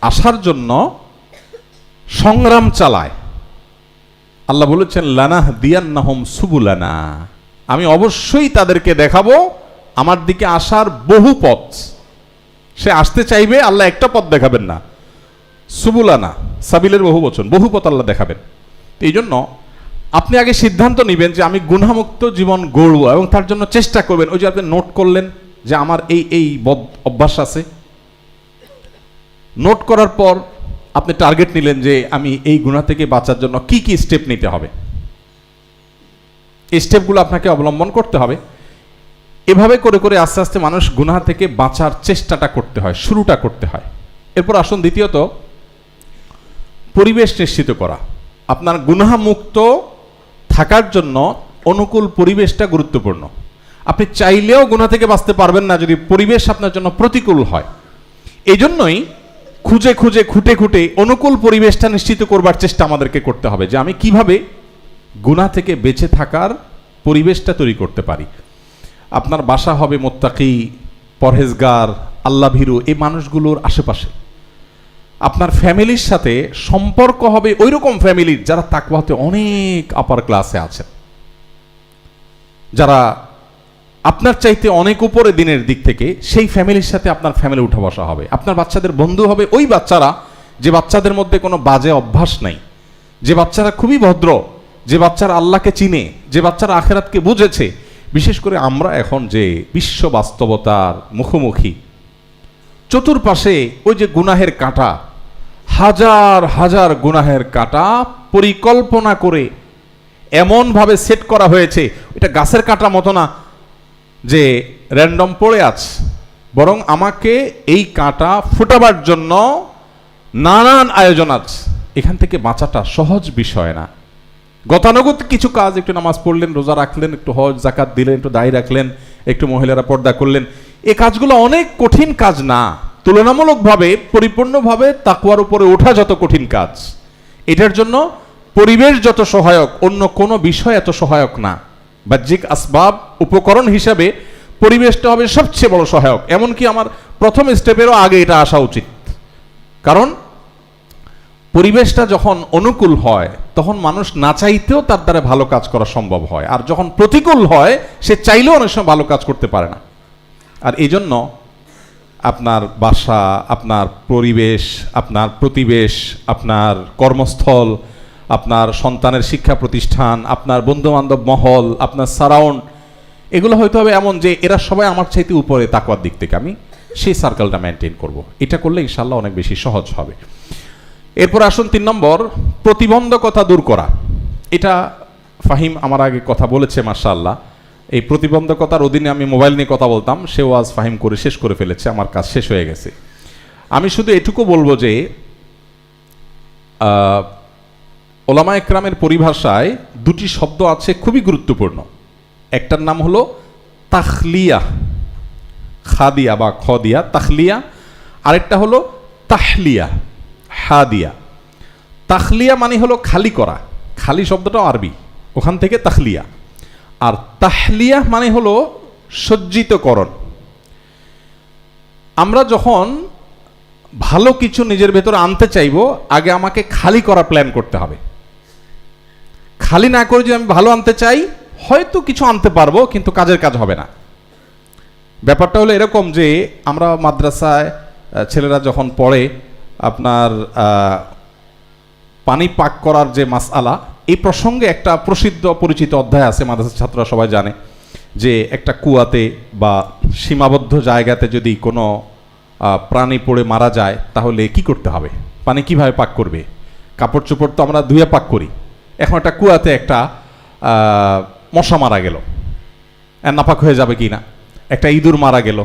আসার জন্য সংগ্রাম চালায়, আল্লাহ বলেছেন, লানাহদিয়ান্নাহুম সুবুলানা, আমি অবশ্যই তাদেরকে দেখাবো আমার দিকে আসার বহু পথ। সে আসতে চাইবে, আল্লাহ একটা পথ দেখাবেন না, সুবুলানা, সাবিলের বহু বচন, বহু পথ আল্লাহ দেখাবেন। এই জন্য আপনি আগে সিদ্ধান্ত নেবেন যে আমি গুনাহমুক্ত জীবন গড়ব, এবং তার জন্য চেষ্টা করবেন। ওই যে আপনি নোট করলেন যে আমার এই এই বদ অভ্যাস আছে, নোট করার পর আপনি টার্গেট নিলেন যে আমি এই গুনাহ থেকে বাঁচার জন্য কি কি স্টেপ নিতে হবে। এই স্টেপগুলো আপনাকে অবলম্বন করতে হবে। এভাবে করে করে আস্তে আস্তে মানুষ গুনাহ থেকে বাঁচার চেষ্টাটা করতে হয়, শুরুটা করতে হয়। এরপর আসুন দ্বিতীয়ত, পরিবেশ নিশ্চিত করা। আপনার গুনাহমুক্ত থাকার জন্য অনুকূল পরিবেশটা গুরুত্বপূর্ণ। আপনি চাইলেও গুনাহ থেকে বাঁচতে পারবেন না যদি পরিবেশ আপনার জন্য প্রতিকূল হয়। এই জন্যই খুঁজে খুঁজে, খুঁটে খুঁটে অনুকূল পরিবেশটা নিশ্চিত করবার চেষ্টা আমাদেরকে করতে হবে, যে আমি কিভাবে গুনাহ থেকে বেঁচে থাকার পরিবেশটা তৈরি করতে পারি। আপনার বাসা হবে মুত্তাকি, পরহেজগার, আল্লাহ ভীরু এই মানুষগুলোর আশেপাশে। আপনার ফ্যামিলির সাথে সম্পর্ক হবে ওই রকম ফ্যামিলির যারা তাকওয়াতে অনেক আপার ক্লাসে আছেন, যারা আপনার চাইতে অনেক উপরে দিনের দিক থেকে, সেই ফ্যামিলির সাথে আপনার ফ্যামিলি উঠা বসা হবে। আপনার বাচ্চাদের বন্ধু হবে ওই বাচ্চারা যে বাচ্চাদের মধ্যে কোনো বাজে অভ্যাস নাই, যে বাচ্চারা খুবই ভদ্র, যে বাচ্চারা আল্লাহকে চিনে, যে বাচ্চারা আখিরাতকে বুঝেছে। বিশেষ করে আমরা এখন যে বিশ্ব বাস্তবতার মুখোমুখি, চতুর্পাশে ওই যে গুনাহের কাঁটা, হাজার হাজার গুনাহের কাঁটা পরিকল্পনা করে এমনভাবে সেট করা হয়েছে, এটা গাছের কাঁটা মতো না যে র্যান্ডম পড়ে আছে, বরং আমাকে এই কাঁটা ফোটাবার জন্য নানান আয়োজন আছে। এখান থেকে বাঁচাটা সহজ বিষয় না। গতানুগতিক কিছু কাজ, একটু নামাজ পড়লেন, রোজা রাখলেন, একটু হজ জাকাত দিলেন, একটু দাড়ি রাখলেন, একটু মহিলারা পর্দা করলেন, এই কাজগুলো অনেক কঠিন কাজ না। তুলনামূলকভাবে পরিপূর্ণভাবে তাকওয়ার উপরে ওঠা যত কঠিন কাজ, এটার জন্য পরিবেশ যত সহায়ক, অন্য কোনো বিষয় এত সহায়ক না। বাহ্যিক আসবাব উপকরণ হিসাবে পরিবেশটা হবে সবচেয়ে বড় সহায়ক। এমনকি আমার প্রথম স্টেপেরও আগে এটা আসা উচিত, কারণ পরিবেশটা যখন অনুকূল হয় তখন মানুষ না চাইতেও তার দ্বারা ভালো কাজ করা সম্ভব হয়, আর যখন প্রতিকূল হয় সে চাইলেও অনেক সময় ভালো কাজ করতে পারে না। আর এই জন্য আপনার বাসা, আপনার পরিবেশ, আপনার প্রতিবেশ, আপনার কর্মস্থল, আপনার সন্তানের শিক্ষা প্রতিষ্ঠান, আপনার বন্ধুবান্ধব মহল, আপনার সারাউন্ড, এগুলো হয়তো হবে এমন যে এরা সবাই আমার চাইতে উপরে তাকওয়ার দিক থেকে, আমি সেই সার্কেলটা মেনটেন করব। এটা করলে ইনশাল্লাহ অনেক বেশি সহজ হবে। এরপর আসুন 3 নম্বর, প্রতিবন্ধকতা দূর করা। এটা ফাহিম আমার আগে কথা বলেছে মাশাআল্লাহ। এই প্রতিবন্ধকতার অধীনে আমি মোবাইল নিয়ে কথা বলতাম, সেও আজ ফাহিম করে শেষ করে ফেলেছে, আমার কাজ শেষ হয়ে গেছে। আমি শুধু এটুকু বলবো যে ওলামা একরামের পরিভাষায় 2টি শব্দ আছে খুবই গুরুত্বপূর্ণ। একটার নাম হলো তাখলিয়া, খাদিয়া বা খদিয়া, তাখলিয়া। আরেকটা হলো তাহলিয়া, হাদিয়া। তাখলিয়া মানে হলো খালি করা, খালি শব্দটাও আরবি, ওখান থেকে তাখলিয়া। আর তাহলিয়া মানে হলো সজ্জিতকরণ। আমরা যখন ভালো কিছু নিজের ভেতরে আনতে চাইবো, আগে আমাকে খালি করা প্ল্যান করতে হবে। খালি না করে যদি আমি ভালো আনতে চাই, হয়তো কিছু আনতে পারবো কিন্তু কাজের কাজ হবে না। ব্যাপারটা হলো এরকম যে আমরা মাদ্রাসায় ছেলেরা যখন পড়ে, আপনার পানি পাক করার যে মাসআলা, এই প্রসঙ্গে একটা প্রসিদ্ধ পরিচিত অধ্যায় আছে, মাদ্রাসার ছাত্ররা সবাই জানে যে একটা কুয়াতে বা সীমাবদ্ধ জায়গাতে যদি কোনো প্রাণী পড়ে মারা যায় তাহলে কি করতে হবে, পানি কিভাবে পাক করবে। কাপড় চোপড় তো আমরা ধুয়ে পাক করি। এখন একটা কুয়াতে একটা মশা মারা গেল, নাপাক হয়ে যাবে কি না, একটা ইঁদুর মারা গেল,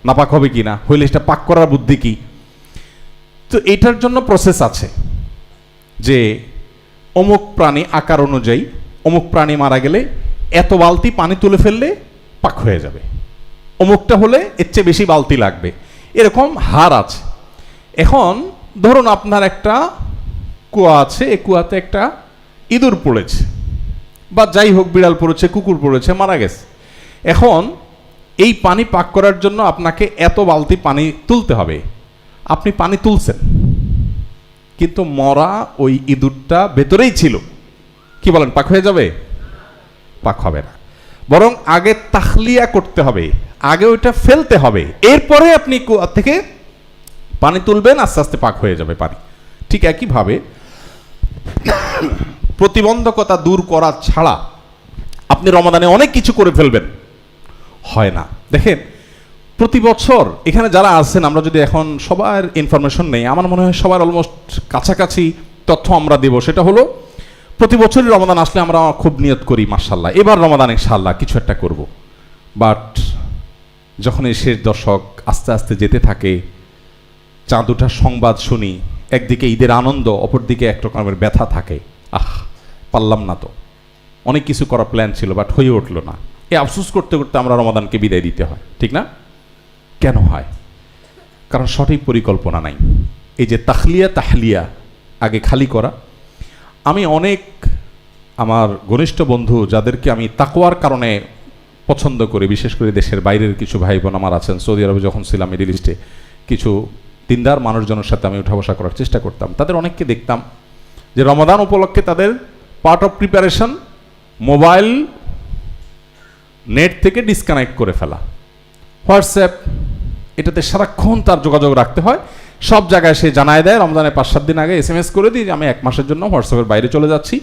নাপাক হবে কি না, হইলে সেটা পাক করার বুদ্ধি কি। তো এটার জন্য প্রসেস আছে যে অমুক প্রাণী আকার অনুযায়ী অমুক প্রাণী মারা গেলে এত বালতি পানি তুলে ফেললে পাক হয়ে যাবে, অমুকটা হলে এর চেয়ে বেশি বালতি লাগবে, এরকম হার আছে। এখন ধরুন আপনার একটা কুয়া আছে, এই কুয়াতে একটা ইঁদুর পড়েছে বা যাই হোক বিড়াল পড়েছে, কুকুর পড়েছে, মারা গেছে। এখন এই পানি পাক করার জন্য আপনাকে এত বালতি পানি তুলতে হবে। আপনি পানি তুলছেন, কিন্তু মরা ওই ইঁদুরটা ভেতরেই ছিল, কি বলেন, পাক হয়ে যাবে? পাক হবে না। বরং আগে তাখলিয়া করতে হবে, আগে ওইটা ফেলতে হবে, এরপরে আপনি কুয়া থেকে পানি তুলবেন, আস্তে আস্তে পাক হয়ে যাবে পানি। ঠিক একইভাবে প্রতিবন্ধকতা দূর করা ছাড়া আপনি রমাদানে অনেক কিছু করে ফেলবেন, হয় না। দেখেন প্রতি বছর এখানে যারা আছেন, আমরা যদি এখন সবার ইনফরমেশন নেই, আমার মনে হয় সবার অলমোস্ট কাছাকাছি তথ্য আমরা দেব। সেটা হলো প্রতি বছরই রমাদান আসলে আমরা খুব নিয়ত করি মাশাআল্লাহ এবার রমাদান ইনশাআল্লাহ কিছু একটা করব। বাট যখন এই শেষ দশক আস্তে আস্তে যেতে থাকে, চাঁদ ওঠার সংবাদ শুনি, একদিকে ঈদের আনন্দ, অপরদিকে এক রকমের ব্যথা থাকে, পারলাম না, তো অনেক কিছু করার প্ল্যান ছিল বাট হয়ে উঠলো না। এই আফসোস করতে করতে আমরা রমাদানকে বিদায় দিতে হয়, ঠিক না? কেন হয়? কারণ সঠিক পরিকল্পনা নাই। এই যে তাখলিয়া তাহলিয়া, আগে খালি করা। আমি অনেক আমার ঘনিষ্ঠ বন্ধু যাদেরকে আমি তাকওয়ার কারণে পছন্দ করি, বিশেষ করে দেশের বাইরের কিছু ভাই বোন আমার আছেন, সৌদি আরবে যখন ছিলাম মিডল ইস্টে কিছু দিনদার মানুষজনের সাথে আমি উঠা বসা করার চেষ্টা করতাম। তাদের অনেককে দেখতাম যে রমাদান উপলক্ষে তাদের part of preparation mobile net থেকে ডিসকানেক্ট করে ফেলা, হোয়াটসঅ্যাপ এটাতে সারাক্ষণ তার যোগাযোগ রাখতে হয়। সব জায়গায় সে জানায় দেয় রমজানের 5-7 দিন আগে SMS করে দিই যে আমি 1 মাসের জন্য হোয়াটসঅ্যাপের বাইরে চলে যাচ্ছি,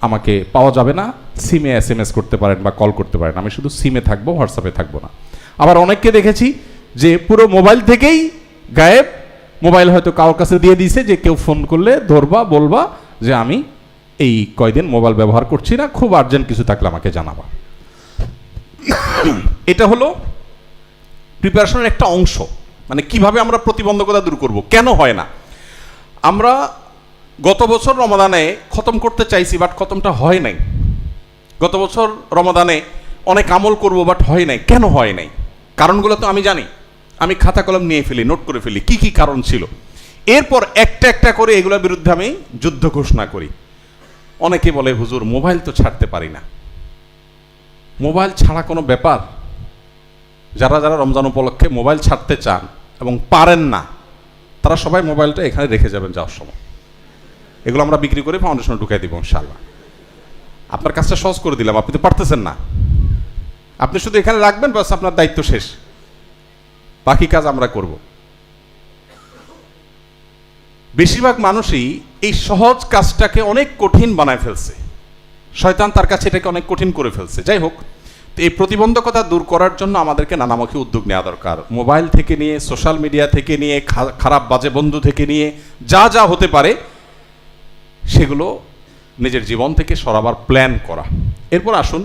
আমাকে পাওয়া যাবে না, সিমে SMS করতে পারেন বা কল করতে পারেন, আমি শুধু সিমে থাকবো, হোয়াটসঅ্যাপে থাকবো না। আবার অনেককে দেখেছি যে পুরো মোবাইল থেকেই গায়েব, মোবাইল হয়তো কারোর কাছে দিয়ে দিয়েছে যে কেউ ফোন করলে ধরবা, বলবা যে আমি এই কয়দিন মোবাইল ব্যবহার করছি না, খুব আর্জেন্ট কিছু থাকলে আমাকে জানাবা। এটা হলো প্রিপারেশনের একটা অংশ। মানে কিভাবে আমরা প্রতিবন্ধকতা দূর করব, কেন হয় না? আমরা গত বছর রমাদানে খতম করতে চাইছি, বাট খতমটা হয় নাই। গত বছর রমাদানে অনেক আমল করব, বাট হয় নাই। কেন হয় নাই? কারণগুলো তো আমি জানি, আমি খাতা কলম নিয়ে ফেলি, নোট করে ফেলি কি কি কারণ ছিল। এরপর একটা একটা করে এগুলোর বিরুদ্ধে আমি যুদ্ধ ঘোষণা করি। অনেকে বলে, হুজুর মোবাইল তো ছাড়তে পারি না। মোবাইল ছাড়া কোনো ব্যাপার? যারা যারা রমজান উপলক্ষে মোবাইল ছাড়তে চান এবং পারেন না, তারা সবাই মোবাইলটা এখানে রেখে যাবেন যাওয়ার সময়। এগুলো আমরা বিক্রি করে ফাউন্ডেশনে ঢুকাই দিব ইনশাআল্লাহ। আপনার কাজটা সহজ করে দিলাম, আপনি তো পারতেছেন না, আপনি শুধু এখানে রাখবেন, বাস আপনার দায়িত্ব শেষ, বাকি কাজ আমরা করব। বেশিরভাগ মানুষই এই সহজ কাজটাকে অনেক কঠিন বানায় ফেলছে, শয়তান তার কাছে এটাকে অনেক কঠিন করে ফেলছে। যাই হোক, তো এই প্রতিবন্ধকতা দূর করার জন্য আমাদেরকে নানামুখী উদ্যোগ নেওয়া দরকার। মোবাইল থেকে নিয়ে, সোশ্যাল মিডিয়া থেকে নিয়ে, খারাপ বাজে বন্ধু থেকে নিয়ে, যা যা হতে পারে সেগুলো নিজের জীবন থেকে সরাবার প্ল্যান করা। এরপর আসুন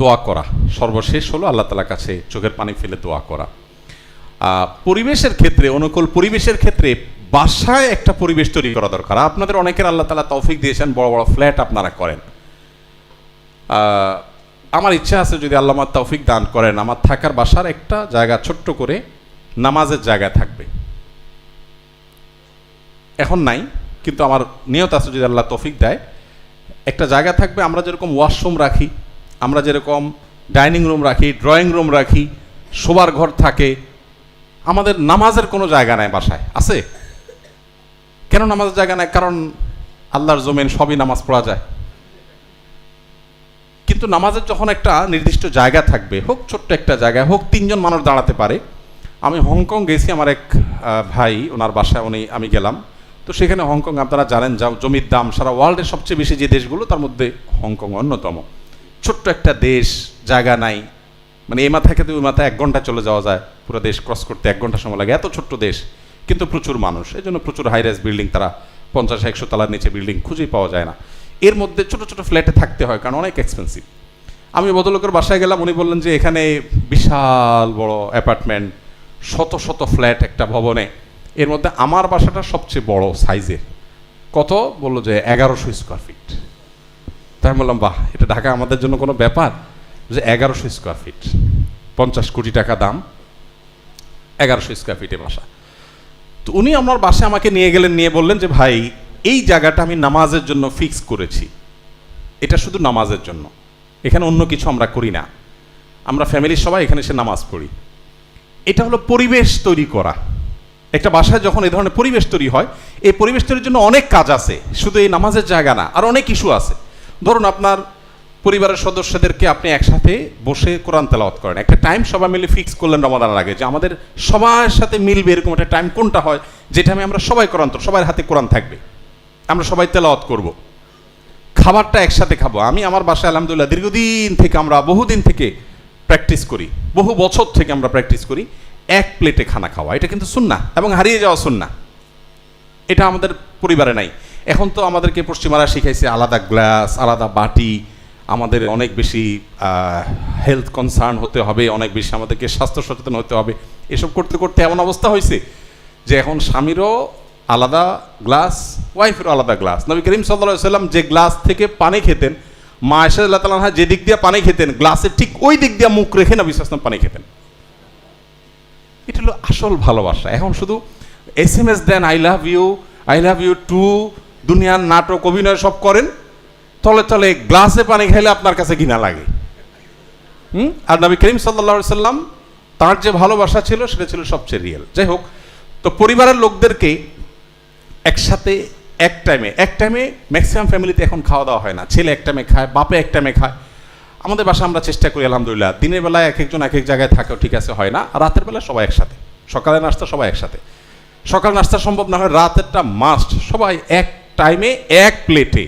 দোয়া করা। সর্বশেষ হলো আল্লাহ তাআলার কাছে চোখের পানি ফেলে দোয়া করা। পরিবেশের ক্ষেত্রে, অনুকূল পরিবেশের ক্ষেত্রে বাসায় একটা পরিবেশ তৈরি করা দরকার। আপনাদের অনেকের আল্লাহ তাআলা তৌফিক দিয়েছেন, বড় বড় ফ্ল্যাট আপনারা করেন। আমার ইচ্ছা আছে, যদি আল্লাহ আমার তৌফিক দান করেন, আমার থাকার বাসার একটা জায়গা ছোট্ট করে নামাজের জায়গা থাকবে। এখন নাই, কিন্তু আমার নিয়ত আছে, যদি আল্লাহ তৌফিক দেয়, একটা জায়গা থাকবে। আমরা যেরকম ওয়াশরুম রাখি, আমরা যেরকম ডাইনিং রুম রাখি, ড্রয়িং রুম রাখি, শোবার ঘর থাকে, আমাদের নামাজের কোনো জায়গা নাই বাসায়। আছে? কেন নামাজের জায়গা নাই? কারণ আল্লাহর জমিন, সবই নামাজ পড়া যায়। কিন্তু নামাজের যখন একটা নির্দিষ্ট জায়গা থাকবে, হোক ছোট্ট একটা জায়গায়, হোক 3 জন মানুষ দাঁড়াতে পারে। আমি হংকং গেছি, আমার এক ভাই, ওনার বাসায় আমি গেলাম। তো সেখানে হংকং আপনারা জানেন, জমির দাম সারা ওয়ার্ল্ডের সবচেয়ে বেশি যে দেশগুলো, তার মধ্যে হংকং অন্যতম। ছোট্ট একটা দেশ, জায়গা নাই, মানে এই মাথা থেকে ওই মাথায় 1 ঘন্টা চলে যাওয়া যায়, পুরো দেশ ক্রস করতে 1 ঘন্টা সময় লাগে। এত ছোট্ট দেশ, কিন্তু প্রচুর মানুষ, এই জন্য প্রচুর হাই রাইজ বিল্ডিং, তারা 50-100 তলার নিচে বিল্ডিং খুঁজেই পাওয়া যায় না। এর মধ্যে ছোট ছোট ফ্ল্যাটে থাকতে হয়, কারণ অনেক এক্সপেন্সিভ। আমি ভদ্রলোকের বাসায় গেলাম, উনি বললেন যে এখানে বিশাল বড় অ্যাপার্টমেন্ট, শত শত ফ্ল্যাট একটা ভবনে, এর মধ্যে আমার বাসাটা সবচেয়ে বড় সাইজের। কত? বললো যে 1100 স্কোয়ার ফিট। তাই আমি বললাম, বাহ, এটা ঢাকা আমাদের জন্য কোনো ব্যাপার? যে 1100 স্কোয়ার ফিট, 50 কোটি টাকা দাম, 1100 স্কোয়ার ফিটে বাসা। তো উনি আমার বাসায় আমাকে নিয়ে গেলেন, নিয়ে বললেন যে ভাই, এই জায়গাটা আমি নামাজের জন্য ফিক্স করেছি, এটা শুধু নামাজের জন্য, এখানে অন্য কিছু আমরা করি না, আমরা ফ্যামিলির সবাই এখানে এসে নামাজ পড়ি। এটা হলো পরিবেশ তৈরি করা। একটা বাসায় যখন এই ধরনের পরিবেশ তৈরি হয়, এই পরিবেশ তৈরির জন্য অনেক কাজ আছে, শুধু এই নামাজের জায়গা না, আর অনেক ইস্যু আছে। ধরুন আপনার পরিবারের সদস্যদেরকে আপনি একসাথে বসে কোরআন তেলাওয়াত করেন, একটা টাইম সবাই মিলে ফিক্স করলেন রমাদানের আগে, যে আমাদের সবার সাথে মিলবে এরকম একটা টাইম কোনটা হয়, যেটা আমরা সবাই কোরআন, সবার হাতে কোরআন থাকবে, আমরা সবাই তেলাওয়াত করব, খাবারটা একসাথে খাবো। আমি আমার বাসায় আলহামদুলিল্লাহ দীর্ঘদিন থেকে, আমরা বহুদিন থেকে প্র্যাকটিস করি, বহু বছর থেকে আমরা প্র্যাকটিস করি এক প্লেটে খানা খাওয়া। এটা কিন্তু সুন্নাহ এবং হারিয়ে যাওয়া সুন্নাহ, এটা আমাদের পরিবারে নাই। এখন তো আমাদেরকে পশ্চিমারা শিখাইছে আলাদা গ্লাস, আলাদা বাটি, আমাদের অনেক বেশি হেলথ কনসার্ন হতে হবে, অনেক বেশি আমাদেরকে স্বাস্থ্য সচেতন হতে হবে। এসব করতে করতে এমন অবস্থা হয়েছে যে এখন স্বামীরও আলাদা গ্লাস, ওয়াইফেরও আলাদা গ্লাস। নবী করিম সাল্লাল্লাহু আলাইহি সাল্লাম যে গ্লাস থেকে পানি খেতেন, মা আয়েশা রাদিয়াল্লাহু তাআলা যে দিক দিয়ে পানি খেতেন, গ্লাসের ঠিক ওই দিক দিয়ে মুখ রেখে নবী সাল্লাল্লাহু আলাইহি ওয়াসাল্লাম পানি খেতেন। এটা হলো আসল ভালোবাসা। এখন শুধু SMS দেন, আই লাভ ইউ টু, দুনিয়ার নাটক অভিনয় সব করেন, তলে তলে গ্লাসে পানি খাইলে আপনার কাছে ঘৃণা লাগে। আর নবী করিম সাল্লাল্লাহু আলাইহি সাল্লাম, তার যে ভালোবাসা ছিল সেটা ছিল সবচেয়ে রিয়েল। যাই হোক, তো পরিবারের লোকদেরকে একসাথে এক টাইমে ম্যাক্সিমাম ফ্যামিলিতে এখন খাওয়া দাওয়া হয় না, ছেলে এক টাইমে খায়, বাপে এক টাইমে খায়। আমাদের বাসা আমরা চেষ্টা করি আলহামদুলিল্লাহ, দিনের বেলায় এক একজন এক এক জায়গায় থাকেও, ঠিক আছে, হয় না। রাতের বেলা সবাই একসাথে, সকালের নাস্তা সবাই একসাথে, সকাল নাস্তা সম্ভব না হয় রাতেরটা মাস্ট, সবাই এক টাইমে এক প্লেটে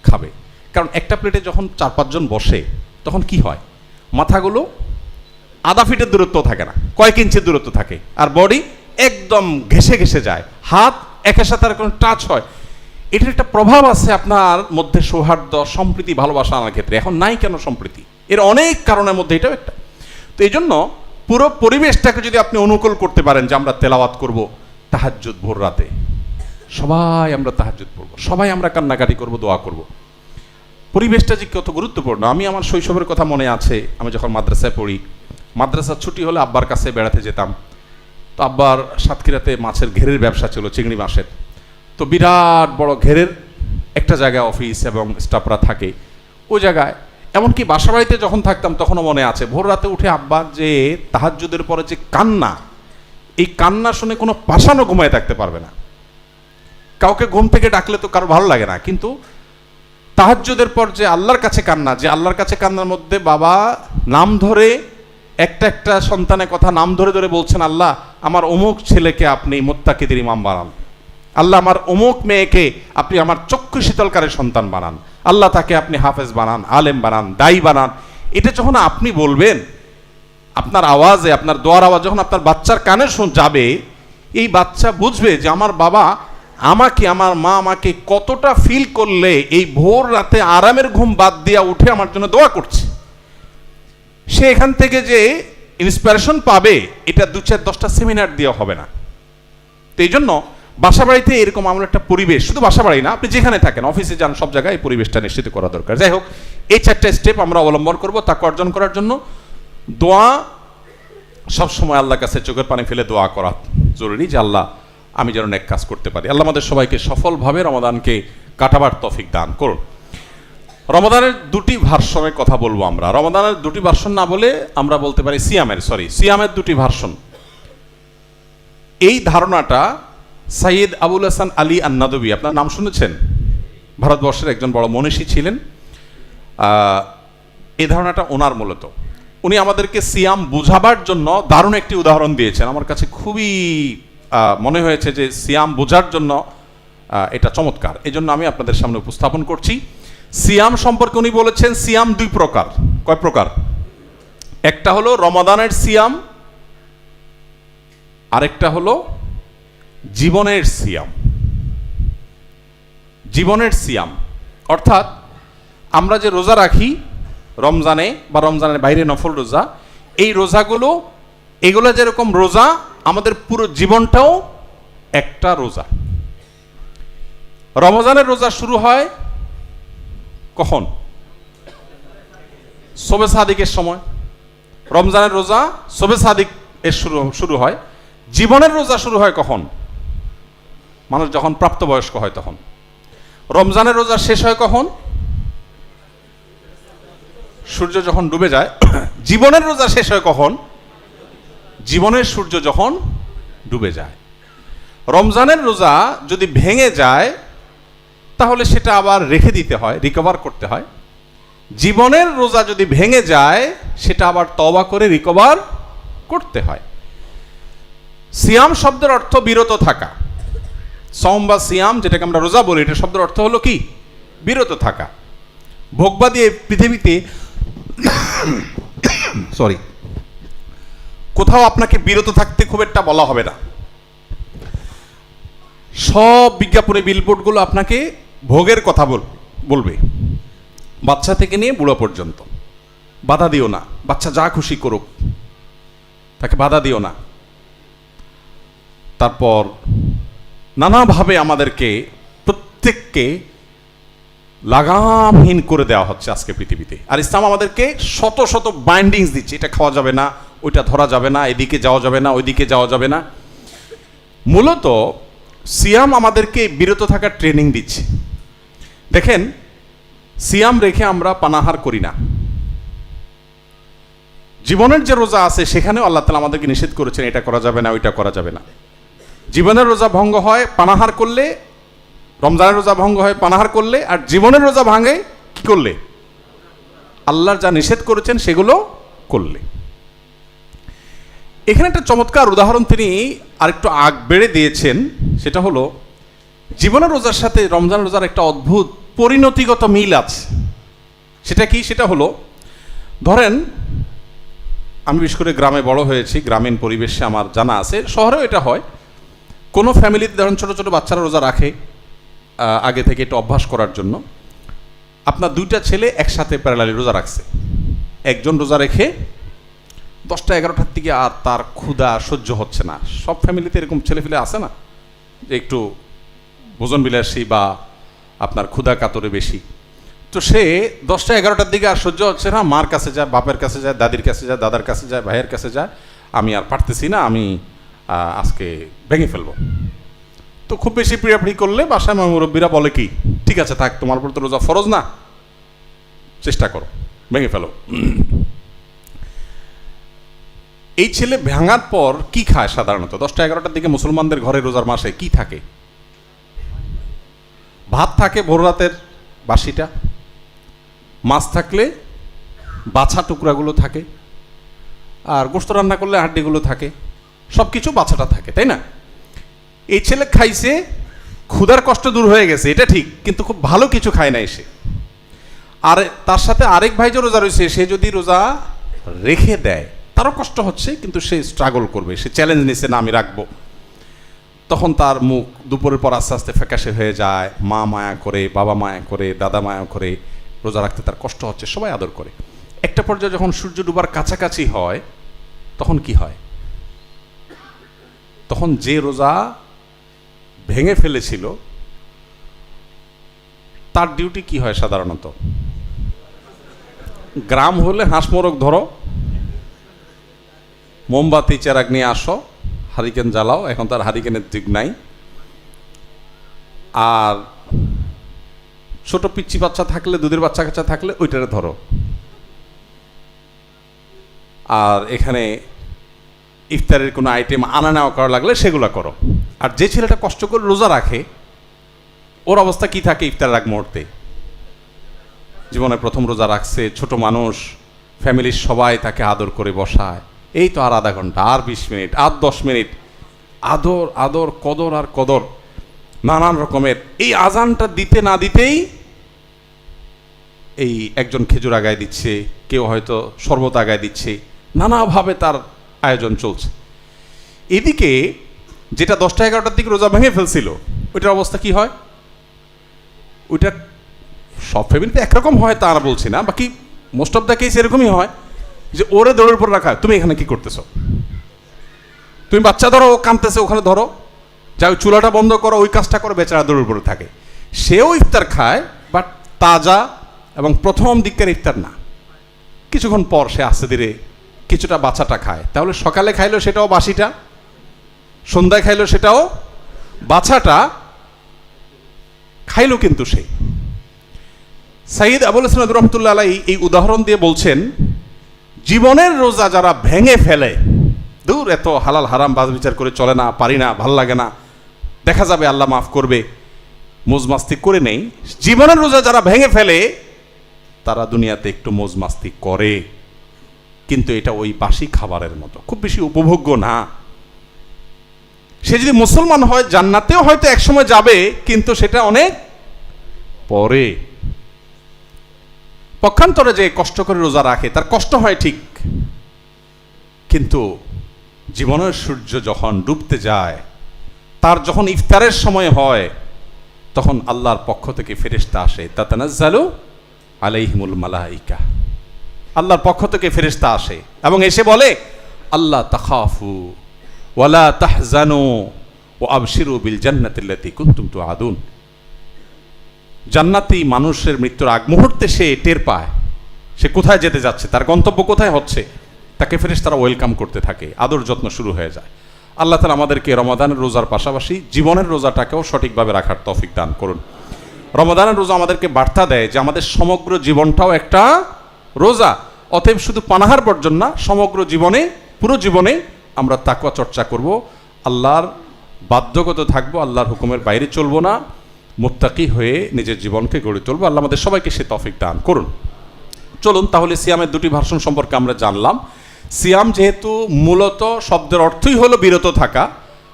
খাবে। কারণ একটা প্লেটে যখন 4-5 জন বসে, তখন কি হয়, মাথাগুলো আধা ফিটের দূরত্ব থাকে না, কয়েক ইঞ্চির দূরত্ব থাকে, আর বডি একদম ঘেসে ঘেসে যায়, হাত একের সাথে আর কোনো টাচ হয়। এটার একটা প্রভাব আছে আপনার মধ্যে সৌহার্দ্য, সম্প্রীতি, ভালোবাসা আনার ক্ষেত্রে। এখন নাই কেন সম্প্রীতি? এর অনেক কারণের মধ্যে এটাও একটা। তো এই জন্য পুরো পরিবেশটাকে যদি আপনি অনুকূল করতে পারেন যে আমরা তেলাওয়াত করব তাহাজ্জুদ ভোর রাতে, সবাই আমরা তাহাজ্জুদ পড়ব, সবাই আমরা কান্নাকাটি করব, দোয়া করব, পরিবেশটা যে কত গুরুত্বপূর্ণ। আমি আমার শৈশবের কথা মনে আছে, আমি যখন মাদ্রাসায় পড়ি, মাদ্রাসার ছুটি হলে আব্বার কাছে বেড়াতে যেতাম। তো আব্বার সাতক্ষীরাতে মাছের ঘেরের ব্যবসা ছিল, চিংড়ি মাছের। তো বিরাট বড় ঘেরের একটা জায়গায় অফিস এবং স্টাফরা থাকে ওই জায়গায়। এমনকি বাসা বাড়িতে যখন থাকতাম তখনও মনে আছে, ভোর রাতে উঠে আব্বার যে তাহাজ্জুদের পরে যে কান্না, এই কান্না শুনে কোনো পাষাণও ঘুমায় থাকতে পারবে না। কাউকে ঘুম থেকে ডাকলে তো কারো ভালো লাগে না, কিন্তু তাহাজ্জুদের পর যে আল্লাহর কাছে কান্না, যে আল্লাহর কাছে কান্নার মধ্যে বাবা নাম ধরে একটা একটা সন্তানের কথা নাম ধরে ধরে বলছেন, আল্লাহ আমার অমুক ছেলেকে আপনি মুত্তাকিদের ইমাম বানান, আল্লাহ আমার অমুক মেয়েকে আপনি আমার চক্ষু শীতলকারের সন্তান বানান, আল্লাহ তাকে আপনি হাফেজ বানান, আলেম বানান, দায়ী বানান। এটা যখন আপনি বলবেন, আপনার আওয়াজে, আপনার দোয়ার আওয়াজ যখন আপনার বাচ্চার কানে যাবে, এই বাচ্চা বুঝবে যে আমার বাবা আমাকে, আমার মা আমাকে কতটা ফিল করলে এই ভোর রাতে আরামের ঘুম বাদ দিয়া উঠে আমার জন্য দোয়া করছে। সে এখান থেকে যে ইন্সপিরেশন পাবে, এটা 2-4-10টা সেমিনার দেওয়া হবে না। তো এই জন্য বাসা বাড়িতে এরকম আমরা একটা পরিবেশ, শুধু বাসা বাড়ি না, আপনি যেখানে থাকেন, অফিসে যান, সব জায়গায় এই পরিবেশটা নিশ্চিত করা দরকার। যাই হোক, এই 4টা স্টেপ আমরা অবলম্বন করব তাকে অর্জন করার জন্য। দোয়া সবসময় আল্লাহর কাছে চোখের পানি ফেলে দোয়া করা জরুরি, যে আল্লাহ আমি যেন নেক কাজ করতে পারি। আল্লাহ আমাদের সবাইকে সফলভাবে রমাদানকে কাটাবার তৌফিক দান করুন। রমাদানের 2টি ভার্সনের কথা বলবো আমরা। রমাদানের 2টি ভার্সন না বলে আমরা বলতে পারি সিয়ামের 2টি ভার্সন। এই ধারণাটা সাইয়েদ আবুল হাসান আলী আন-নাদবী, আপনার নাম শুনেছেন, ভারতবর্ষের একজন বড় মনীষী ছিলেন। এই ধারণাটা ওনার মূলত, উনি আমাদেরকে সিয়াম বুঝাবার জন্য দারুণ একটি উদাহরণ দিয়েছেন। আমার কাছে খুবই মনে হয়েছে যে সিয়াম বোঝার জন্য এটা চমৎকার, এই জন্য আমি আপনাদের সামনে উপস্থাপন করছি। সিয়াম সম্পর্কে উনি বলেছেন, সিয়াম 2 প্রকার। কয় প্রকার? একটা হলো রমাদানের সিয়াম, আরেকটা হলো জীবনের সিয়াম। জীবনের সিয়াম অর্থাৎ আমরা যে রোজা রাখি রমজানে বা রমজানের বাইরে নফল রোজা, এই রোজাগুলো, এগুলো যেরকম রোজা, আমাদের পুরো জীবনটাও একটা রোজা। রমজানের রোজা শুরু হয় কখন? শবে সাদিকের সময়। রমজানের রোজা শবে সাদিক এর শুরু হয়। জীবনের রোজা শুরু হয় কখন? মানুষ যখন প্রাপ্তবয়স্ক হয় তখন। রমজানের রোজা শেষ হয় কখন? সূর্য যখন ডুবে যায়। জীবনের রোজা শেষ হয় কখন? জীবনের সূর্য যখন ডুবে যায়। রমজানের রোজা যদি ভেঙে যায় তাহলে সেটা আবার রেখে দিতে হয়, রিকভার করতে হয়। জীবনের রোজা যদি ভেঙে যায় সেটা আবার তওবা করে রিকভার করতে হয়। সিয়াম শব্দের অর্থ বিরত থাকা। সওম বা সিয়াম, যেটাকে আমরা রোজা বলি, এটা শব্দের অর্থ হলো কি? বিরত থাকা। ভোগবাদী পৃথিবীতে কোথাও আপনাকে বিরত থাকতে খুব একটা বলা হবে না। সব বিজ্ঞাপনে বিলবোর্ডগুলো আপনাকে ভোগের কথা বলবে, বাচ্চা থেকে নিয়ে বুড়ো পর্যন্ত। বাধা দিও না, বাচ্চা যা খুশি করুক, তাকে বাধা দিও না। তারপর নানাভাবে আমাদেরকে প্রত্যেককে লাগামহীন করে দেওয়া হচ্ছে আজকে পৃথিবীতে। আর ইসলাম আমাদেরকে শত শত বাইন্ডিংস দিচ্ছে, এটা খাওয়া যাবে না, ওইটা ধরা যাবে না, এদিকে যাওয়া যাবে না, ওইদিকে যাওয়া যাবে না। মূলত সিয়াম আমাদেরকে বিরত থাকার ট্রেনিং দিচ্ছে। দেখেন, সিয়াম রেখে আমরা পানাহার করি না। জীবনের যে রোজা আছে সেখানেও আল্লাহ তাআলা আমাদেরকে নিষেধ করেছেন, এটা করা যাবে না, ওইটা করা যাবে না। জীবনের রোজা ভঙ্গ হয় পানাহার করলে, রমজানের রোজা ভঙ্গ হয় পানাহার করলে, আর জীবনের রোজা ভাঙে কি করলে? আল্লাহর যা নিষেধ করেছেন সেগুলো করলে। এখানে একটা চমৎকার উদাহরণ তিনি আরেকটু আগ বেড়ে দিয়েছেন, সেটা হলো জীবনের রোজার সাথে রমজান রোজার একটা অদ্ভুত পরিণতিগত মিল আছে। সেটা কি? সেটা হলো, ধরেন আমি বিশেষ করে গ্রামে বড় হয়েছি, গ্রামীণ পরিবেশে আমার জানা আছে, শহরেও এটা হয়। কোনো ফ্যামিলিতে ধরেন ছোটো ছোটো বাচ্চারা রোজা রাখে আগে থেকে এটা অভ্যাস করার জন্য। আপনার 2টা ছেলে একসাথে প্যারালালি রোজা রাখছে, একজন রোজা রেখে 10টা 11টার দিকে আর তার ক্ষুধা সহ্য হচ্ছে না। সব ফ্যামিলিতে এরকম ছেলেফেলে আছে না, যে একটু ভোজন বিলাসী বা আপনার ক্ষুধা কাতরে বেশি। তো সে 10টা 11টার দিকে আর সহ্য হচ্ছে না, মার কাছে যায়, বাপের কাছে যায়, দাদির কাছে যায়, দাদার কাছে যায়, ভাইয়ের কাছে যায়, আমি আর পারতেছি না, আমি আজকে ভেঙে ফেলবো। তো খুব বেশি পিড়াপিড়ি করলে বাসায় মুরব্বীরা বলে কি, ঠিক আছে থাক, তোমার উপর তো রোজা ফরজ না, চেষ্টা করো, ভেঙে ফেলো। এই ছেলে ভাঙার পর কি খায় সাধারণত? 10টা 11টার দিকে মুসলমানদের ঘরে রোজার মাসে কি থাকে? ভাত থাকে ভোর রাতের বাসিটা, মাছ থাকলে বাছা টুকরাগুলো থাকে, আর গোশত রান্না করলে হাড্ডিগুলো থাকে, সব কিছু বাছাটা থাকে, তাই না? এই ছেলে খাইছে, ক্ষুধার কষ্ট দূর হয়ে গেছে, এটা ঠিক, কিন্তু খুব ভালো কিছু খায় না এসে। আর তার সাথে আরেক ভাই যে রোজা রয়েছে, সে যদি রোজা রেখে দেয় তারও কষ্ট হচ্ছে, কিন্তু সে স্ট্রাগল করবে, সে চ্যালেঞ্জ নিচ্ছে, না আমি রাখবো। তখন তার মুখ দুপুরের পর আস্তে আস্তে ফ্যাকাশে হয়ে যায়, মা মায়া করে, বাবা মায়া করে, দাদা মায়া করে, রোজা রাখতে তার কষ্ট হচ্ছে, সবাই আদর করে। একটা পর্যায়ে যখন সূর্য ডুবার কাছাকাছি হয়, তখন কি হয়? তখন যে রোজা ভেঙে ফেলেছিল তার ডিউটি কি হয় সাধারণত? গ্রাম হলে হাঁস মোরগ ধরো, মোমবাতি চেরাগ নিয়ে আসো, হারিকেন জ্বালাও, এখন তার হারিকেনের দিক নাই। আর ছোট পিচ্ছি বাচ্চা থাকলে, দুধের বাচ্চা কাচ্চা থাকলে ওইটারে ধরো। আর এখানে ইফতারের কোনো আইটেম আনা নেওয়া করা লাগলে সেগুলো করো। আর যে ছেলেটা কষ্ট করে রোজা রাখে, ওর অবস্থা কি থাকে ইফতারের আগ মুহূর্তে? জীবনে প্রথম রোজা রাখছে, ছোট মানুষ, ফ্যামিলির সবাই তাকে আদর করে বসায়, এই তো আর আধা ঘন্টা, আর 20 মিনিট, আর 10 মিনিট, আদর আদর, কদর আর কদর, নানান রকমের। এই আজানটা দিতে না দিতেই এই একজন খেজুর আগায় দিচ্ছে, কেউ হয়তো শরবত আগায় দিচ্ছে, নানাভাবে তার আয়োজন চলছে। এদিকে যেটা 10টা 11টার দিকে রোজা ভেঙে ফেলছিল, ওইটার অবস্থা কি হয়? ওইটা সব ফ্যামিলিতে একরকম হয় তা আর বলছি না, বাকি মোস্ট অফ দ্য কেস এরকমই হয় যে ওরে দৌড়ের উপর রাখা, তুমি এখানে কি করতেছো, তুমি বাচ্চা ধরো, ও কাঁদতেছে, ওখানে ধরো, যা ওই চুলাটা বন্ধ করো, ওই কাজটা করো, বেচারা দৌড়ের উপরে থাকে। সেও ইফতার খায়, বাট তাজা এবং প্রথম দিককার ইফতার না, কিছুক্ষণ পর সে আস্তে ধীরে কিছুটা বাচ্চাটা খায়। তাহলে সকালে খাইলো সেটাও বাসিটা, সন্ধ্যায় খাইলো সেটাও বাচ্চাটা খাইলো, কিন্তু সেই সাইয়্যিদ আবুল হাসান রহমতুল্লাহ আলাইহি এই উদাহরণ দিয়ে বলছেন, জীবনের রোজা যারা ভেঙে ফেলে, দূর এত হালাল হারাম বাজ বিচার করে চলে না, পারি না, ভাল লাগে না, দেখা যাবে আল্লাহ মাফ করবে, মোজমাস্তি করে নেই, জীবনের রোজা যারা ভেঙে ফেলে তারা দুনিয়াতে একটু মোজমাস্তি করে, কিন্তু এটা ওই বাসি খাবারের মতো, খুব বেশি উপভোগ্য না। সে যদি মুসলমান হয়, জান্নাতেও হয়তো একসময় যাবে, কিন্তু সেটা অনেক পরে। পক্ষান্তরে যে কষ্ট করে রোজা রাখে, তার কষ্ট হয় ঠিক, কিন্তু জীবনের সূর্য যখন ডুবতে যায়, তার যখন ইফতারের সময় হয়, তখন আল্লাহর পক্ষ থেকে ফেরেশতা আসে, তাতানাজ্জালু আলাইহিমুল মালাইকা, আল্লাহর পক্ষ থেকে ফেরেশতা আসে এবং এসে বলে, আল্লাহ তাখাফু ওয়ালা তাহজানু ওয়া আবশিরু বিল জান্নাতিল্লাতী কুনতুম তুআদুন। জান্নাতি মানুষের মৃত্যুর আগ মুহূর্তে সে টের পায় সে কোথায় যেতে যাচ্ছে, তার গন্তব্য কোথায় হচ্ছে, তাকে ফেরেশতারা ওয়েলকাম করতে থাকে, আদর যত্ন শুরু হয়ে যায়। আল্লাহ তাআলা আমাদেরকে রমাদানের রোজার পাশাপাশি জীবনের রোজাটাকেও সঠিকভাবে রাখার তৌফিক দান করুন। রমাদানের রোজা আমাদেরকে বার্তা দেয় যে আমাদের সমগ্র জীবনটাও একটা রোজা, অতএব শুধু পানাহার বর্জন না, সমগ্র জীবনে, পুরো জীবনে আমরা তাকওয়া চর্চা করব, আল্লাহর বাধ্যগত থাকবো, আল্লাহর হুকুমের বাইরে চলবো না, মুত্তাকি হয়ে নিজের জীবনকে গড়ে তুলবো। আল্লাহ আমাদের সবাইকে সে তৌফিক দান করুন। চলুন তাহলে সিয়ামের দুটি ভার্সন সম্পর্কে আমরা জানলাম। সিয়াম যেহেতু মূলত শব্দের অর্থই হলো বিরত থাকা,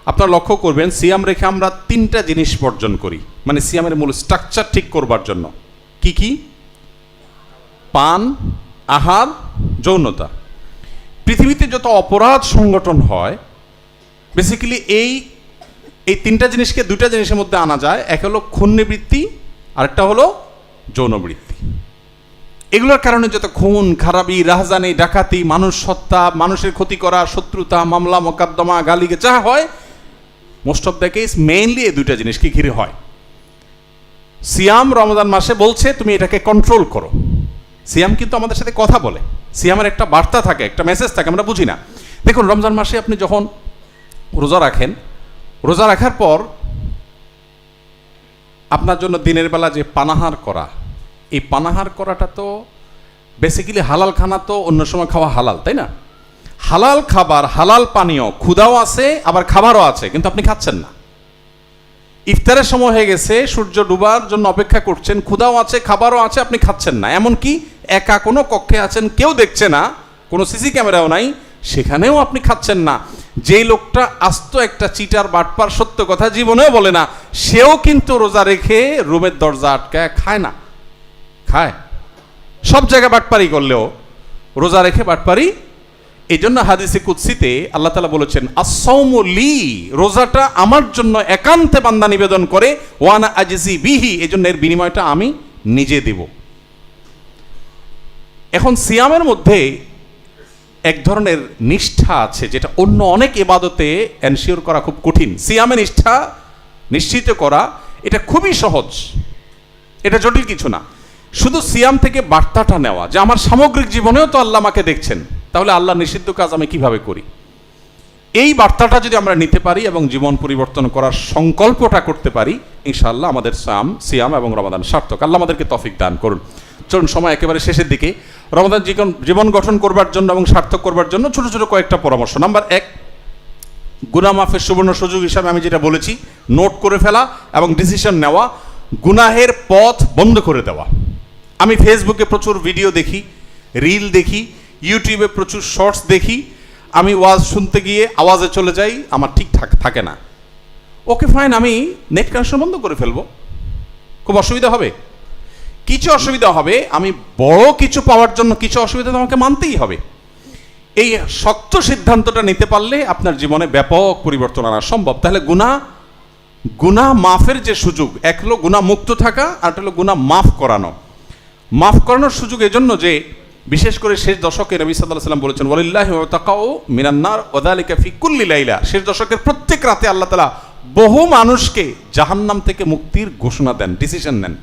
আপনারা লক্ষ্য করবেন সিয়াম রেখে আমরা 3টা জিনিস বর্জন করি, মানে সিয়ামের মূল স্ট্রাকচার ঠিক করবার জন্য। কি কি? পান, আহার, যৌনতা। পৃথিবীতে যত অপরাধ সংগঠন হয়, বেসিক্যালি এই 3টা জিনিসকে 2টা জিনিসের মধ্যে আনা যায়। এক হলো খুন নিবৃত্তি, আরেকটা হলো যৌনবৃত্তি। এগুলোর কারণে যত খুন খারাপি, রাহজানি, ডাকাতি, মানুষ হত্যা, মানুষের ক্ষতি করা, শত্রুতা, মামলা মোকদ্দমা, গালিকে যা হয়, most of the case mainly এই দুইটা জিনিসকে ঘিরে হয়। সিয়াম রমজান মাসে বলছে তুমি এটাকে কন্ট্রোল করো। সিয়াম কিন্তু আমাদের সাথে কথা বলে, সিয়ামের একটা বার্তা থাকে, একটা মেসেজ থাকে, আমরা বুঝি না। দেখুন, রমজান মাসে আপনি যখন রোজা রাখেন, রোজা রাখার পর আপনার জন্য দিনের বেলা যে পানাহার করা, এই পানাহার করাটা তো বেসিক্যালি হালাল খানা, তো অন্য সময় খাওয়া হালাল, তাই না? হালাল খাবার, হালাল পানীয়, ক্ষুধাও আছে আবার খাবারও আছে, কিন্তু আপনি খাচ্ছেন না। ইফতারের সময় হয়ে গেছে, সূর্য ডুবার জন্য অপেক্ষা করছেন, ক্ষুধাও আছে খাবারও আছে, আপনি খাচ্ছেন না। এমনকি একা কোনো কক্ষে আছেন, কেউ দেখছে না, কোনো সিসি ক্যামেরাও নাই, সেখানেও আপনি খাচ্ছেন না। যেই লোকটা আস্ত একটা চিটার বাটপার, সত্য কথা জীবনেও বলে না, সেও কিন্তু রোজা রেখে রুমের দরজা আটকায় খায় না, খায় সব জায়গায় বাটপারি করলেও রোজা রেখে বাটপারি। এই জন্য হাদিসে কুদসিতে আল্লাহ তাআলা বলেছেন, আস-সাওমু লি, রোজাটা আমার জন্য একান্তে বান্দা নিবেদন করে, ওয়ানা আজজি বিহি, এই জন্য এর বিনিময়টা আমি নিজে দেব। এখন সিয়ামের মধ্যে এক ধরনের নিষ্ঠা আছে, যেটা অন্য অনেক ইবাদতে এনশিওর করা খুব কঠিন। সিয়ামে নিষ্ঠা নিশ্চিত করা এটা খুবই সহজ, এটা জটিল কিছু না। শুধু সিয়াম থেকে বার্তাটা নেওয়া যে আমার সামগ্রিক জীবনেও তো আল্লাহ আমাকে দেখছেন, তাহলে আল্লাহ নিষিদ্ধ কাজ আমি কিভাবে করি, এই বার্তাটা যদি আমরা নিতে পারি এবং জীবন পরিবর্তন করার সংকল্পটা করতে পারি, ইনশাআল্লাহ আমাদের সিয়াম এবং রমাদান সার্থক। আল্লাহ আমাদেরকে তৌফিক দান করুন। চলুন, সময় একেবারে শেষের দিকে। রমাদান জীবন গঠন করবার জন্য এবং সার্থক করবার জন্য ছোট ছোট কয়েকটা পরামর্শ। নাম্বার 1, গুনাহ মাফের সুবর্ণ সুযোগ হিসাবে আমি যেটা বলেছি, নোট করে ফেলা এবং ডিসিশন নেওয়া, গুনাহের পথ বন্ধ করে দেওয়া। আমি ফেসবুকে প্রচুর ভিডিও দেখি, রিল দেখি, ইউটিউবে প্রচুর শর্টস দেখি, আমি ওয়াজ শুনতে গিয়ে আওয়াজে চলে যাই, আমার ঠিকঠাক থাকে না। ওকে ফাইন, আমি নেট কানেকশন বন্ধ করে ফেলবো, খুব অসুবিধা হবে? কিছু অসুবিধা হবে, আমি বড় কিছু পাওয়ার জন্য কিছু অসুবিধা তো আমাকে মানতেই হবে। এই শক্ত সিদ্ধান্তটা নিতে পারলে আপনার জীবনে ব্যাপক পরিবর্তন আনা সম্ভব। তাহলে গুনাহ মাফের যে সুযোগ, এক হলো গুনাহ মুক্ত থাকা, আর হলো গুনাহ মাফ করানো। মাফ করানোর সুযোগ এজন্য যে বিশেষ করে শেষ দশকে নবী সাল্লাল্লাহু আলাইহি ওয়াসাল্লাম বলেছেন, ওয়ালিল্লাহি ওয়াতাকাউ মিনান নার ওয়া যালিকা ফি কুল্লি লাইলা। শেষ দশকের প্রত্যেক রাতে আল্লাহ তাআলা বহু মানুষকে জাহান্নাম থেকে মুক্তির ঘোষণা দেন, ডিসিশন নেন।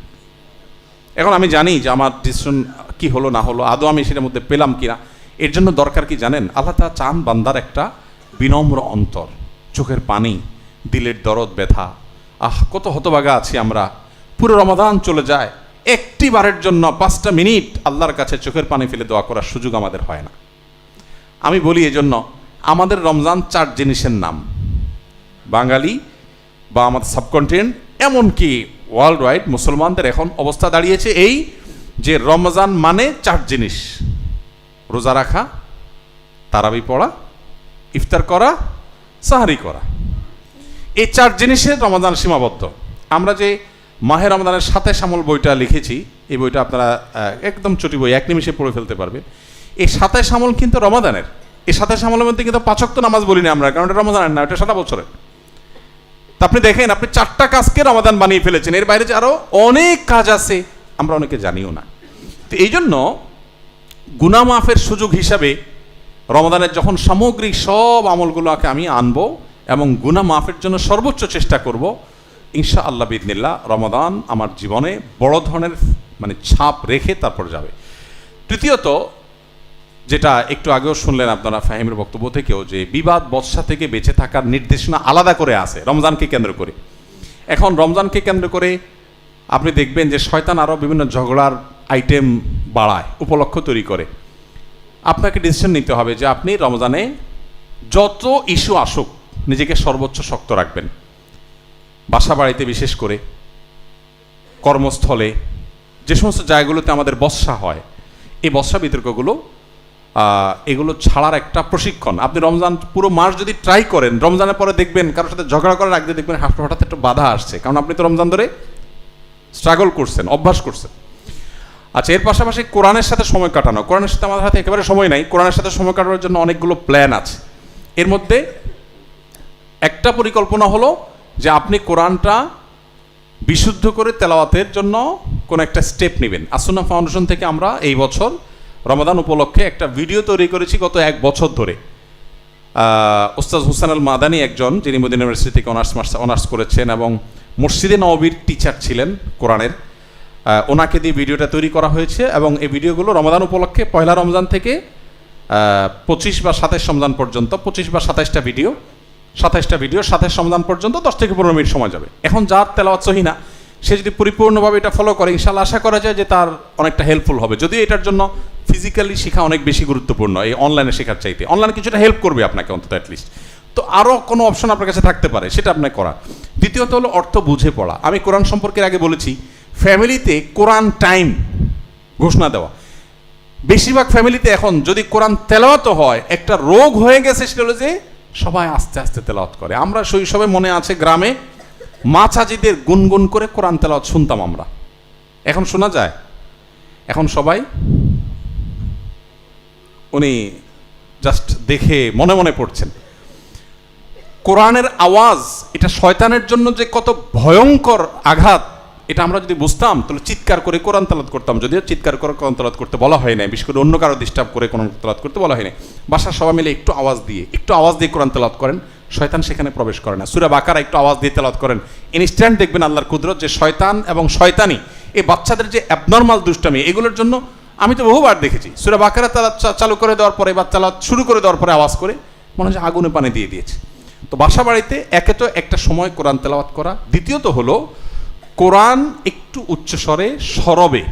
এখন আমি জানি যে আমার ডিসিশন কি হলো না হলো, আদৌ আমি সেটার মধ্যে পেলাম কিনা, এর জন্য দরকার কি জানেন? আল্লাহ তাআলা চান বান্দার একটা বিনম্র অন্তর, চোখের পানি, দিলের দরদ ব্যথা। কত হতভাগা আছি আমরা, পুরো রমাদান চলে যায়, একটি বারের জন্য 5টা মিনিট আল্লাহর কাছে চোখের পানি ফেলে দোয়া করার সুযোগ আমাদের হয় না। আমি বলি এজন্য আমাদের রমজান 4 জিনিসের নাম, বাঙালি বা আমাদের সাবকন্টিনেন্ট, এমনকি ওয়ার্ল্ড ওয়াইড মুসলমানদের এখন অবস্থা দাঁড়িয়েছে এই যে রমজান মানে 4 জিনিস: রোজা রাখা, তারাবি পড়া, ইফতার করা, সাহারি করা। এই 4 জিনিসের রমজান সীমাবদ্ধ। আমরা যে মাহে রমজানের সাথে শামল বইটা লিখেছি, এই বইটা আপনারা একদম ছোটি বই, 1 নিমিষে পড়ে ফেলতে পারবে। এই সাথে শামল কিন্তু রমাদানের, এই সাথে শামলের মধ্যে কিন্তু 5 ওয়াক্ত নামাজ বলি না আমরা, কারণ এটা রমজানের না, এটা সারা বছরের। তা আপনি দেখেন, আপনি 4টা কাজকে রমাদান বানিয়ে ফেলেছেন, এর বাইরে যে আরো অনেক কাজ আছে আমরা অনেকে জানিও না। তো এই জন্য গুনাহ মাফের সুযোগ হিসাবে রমাদানের যখন সামগ্রিক সব আমলগুলোকে আমি আনবো এবং গুনাহ মাফের জন্য সর্বোচ্চ চেষ্টা করব, ইনশাআল্লাহ বিইذনিল্লাহ রমাদান আমার জীবনে বড় ধরনের ছাপ রেখে তারপর যাবে। তৃতীয়ত, যেটা একটু আগেও শুনলেন আপনারা ফাহিমের বক্তব্য থেকেও, যে বিবাদ বর্ষা থেকে বেঁচে থাকার নির্দেশনা আলাদা করে আছে রমজানকে কেন্দ্র করে। এখন রমজানকে কেন্দ্র করে আপনি দেখবেন যে শয়তান আরও বিভিন্ন ঝগড়ার আইটেম বাড়ায়, উপলক্ষ তৈরি করে। আপনাকে ডিসিশন নিতে হবে যে আপনি রমজানে যত ইস্যু আসুক নিজেকে সর্বোচ্চ শক্ত রাখবেন। বাসা বাড়িতে, বিশেষ করে কর্মস্থলে, যে সমস্ত জায়গাগুলোতে আমাদের বর্ষা হয়, এই বর্ষা বিতর্কগুলো এগুলো ছাড়ার একটা প্রশিক্ষণ। আপনি রমজান পুরো মাস যদি ট্রাই করেন, রমজানের পরে দেখবেন কারোর সাথে ঝগড়া করার আগে দেখবেন হঠাৎ একটু বাধা আসছে, কারণ আপনি তো রমজান ধরে স্ট্রাগল করছেন, অভ্যাস করছেন। আচ্ছা, এর পাশাপাশি কোরআনের সাথে সময় কাটানো। কোরআনের সাথে আমাদের হাতে একেবারে সময় নাই, কোরআনের সাথে সময় কাটানোর জন্য অনেকগুলো প্ল্যান আছে। এর মধ্যে একটা পরিকল্পনা হলো যে আপনি কোরআনটা বিশুদ্ধ করে তেলাওয়াতের জন্য কোনো একটা স্টেপ নেবেন। আসুন্নাহ ফাউন্ডেশন থেকে আমরা এই বছর রমাদান উপলক্ষে একটা ভিডিও তৈরি করেছি গত 1 বছর ধরে। ওস্তাদ হুসেন আল মাদানী একজন, যিনি মদিনা ইউনিভার্সিটি থেকে অনার্স করেছেন এবং মসজিদে নববীর টিচার ছিলেন কোরআনের, ওনাকে দিয়ে ভিডিওটা তৈরি করা হয়েছে এবং এই ভিডিওগুলো রমাদান উপলক্ষে পয়লা রমজান থেকে 25 বা 27 রমজান পর্যন্ত, 25 বা 27টা ভিডিও, 27 রমজান পর্যন্ত 10 থেকে 15 মিনিট সময় যাবে। এখন যার তেলাওয়াত সহি না, সে যদি পরিপূর্ণভাবে এটা ফলো করে, ইনশাআল্লাহ আশা করা যায় যে তার অনেকটা হেল্পফুল হবে। যদিও এটার জন্য ফিজিক্যালি শেখা অনেক বেশি গুরুত্বপূর্ণ এই অনলাইনে শেখার চাইতে। অনলাইনে কিছুটা হেল্প করবে আপনাকে অন্তত অ্যাটলিস্ট। তো আরও কোনো অপশন আপনার কাছে থাকতে পারে, সেটা আপনাকে করা। দ্বিতীয়ত হলো অর্থ বুঝে পড়া। আমি কোরআন সম্পর্কে আগে বলেছি, ফ্যামিলিতে কোরআন টাইম ঘোষণা দেওয়া। বেশিরভাগ ফ্যামিলিতে এখন যদি কোরআন তেলাওয়াত হয়, একটা রোগ হয়ে গেছে, সেটা হলো যে সবাই আস্তে আস্তে তেলাওয়াত করে। আমরা শৈশবে মনে আছে গ্রামে মা চাচিদের গুনগুন করে কোরআন তেলাওয়াত শুনতাম আমরা। এখন শোনা যায়? এখন সবাই উনি জাস্ট দেখে মনে মনে পড়ছেন। কোরআনের আওয়াজ এটা শয়তানের জন্য যে কত ভয়ঙ্কর আঘাত, এটা আমরা যদি বুঝতাম তাহলে চিৎকার করে কোরআন তেলাওয়াত করতাম। যদিও চিৎকার করে কোরআন তেলাওয়াত করতে বলা হয় না, বিশেষ করে অন্য কারো ডিস্টার্ব করে কোরআন তেলাওয়াত করতে বলা হয় না। বাসার সবাই মিলে একটু আওয়াজ দিয়ে কোরআন তেলাওয়াত করেন, শয়তান সেখানে প্রবেশ করে না। সূরা বাকারা একটু আওয়াজ দিয়ে তেলাওয়াত করেন, ইনস্ট্যান্ট দেখবেন আল্লাহর কুদরত, যে শয়তান এবং শয়তানি এই বাচ্চাদের যে অ্যাবনর্মাল দুষ্টামি, এগুলোর জন্য আমি তো বহুবার দেখেছি সূরা বাকারা তেলাওয়াত চালু করে দেওয়ার পরে বা তেলাওয়াত শুরু করে দেওয়ার পরে আওয়াজ করে মনে হচ্ছে আগুনে পানি দিয়ে দিয়েছে। তো বাসা বাড়িতে একে তো একটা সময় কোরআন তেলাওয়াত করা, দ্বিতীয়ত হলো কোরআন একটু উচ্চস্বরে সরবে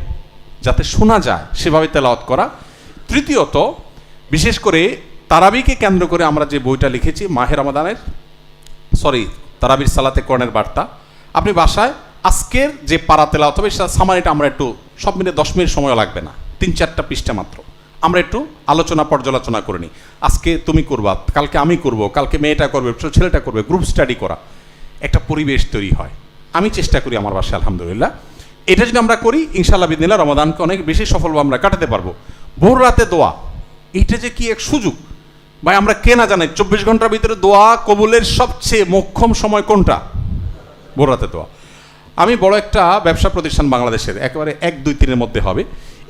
যাতে শোনা যায় সেভাবে তেলাওয়াত করা, তৃতীয়ত বিশেষ করে তারাবিকে কেন্দ্র করে আমরা যে বইটা লিখেছি মাহে রমাদানের, তারাবির সালাতে কোরআনের বার্তা, আপনি বাসায় আজকের যে পারা তেলাওয়াত হবে সেটা সামারিটা আমরা একটু সব মিলে 10 মিনিট সময় লাগবে না, 3-4টা পৃষ্ঠা মাত্র, আমরা একটু পর্যালোচনা করে নিই। আজকে তুমি করবা, কালকে আমি করব, কালকে মেয়েটা করবে, ছেলেটা করবে, গ্রুপ স্টাডি করা, একটা পরিবেশ তৈরি হয়। আমি চেষ্টা করি আমার বাসায় আলহামদুলিল্লাহ। এটা যদি আমরা করি ইনশাআল্লাহ বিদিনিল্লাহ রমাদানকে অনেক বেশি সফলভাবে আমরা কাটাতে পারবো। ভোর রাতে দোয়া, এটা যে কি এক সুযোগ ভাই, আমরা কে না জানি 24 ঘন্টার ভিতরে দোয়া কবুলের সবচেয়ে মোক্ষম সময় কোনটা? ভোর রাতে দোয়া। আমি বড় একটা ব্যবসা প্রতিষ্ঠান বাংলাদেশের, একেবারে 1-2-3-এর মধ্যে হবে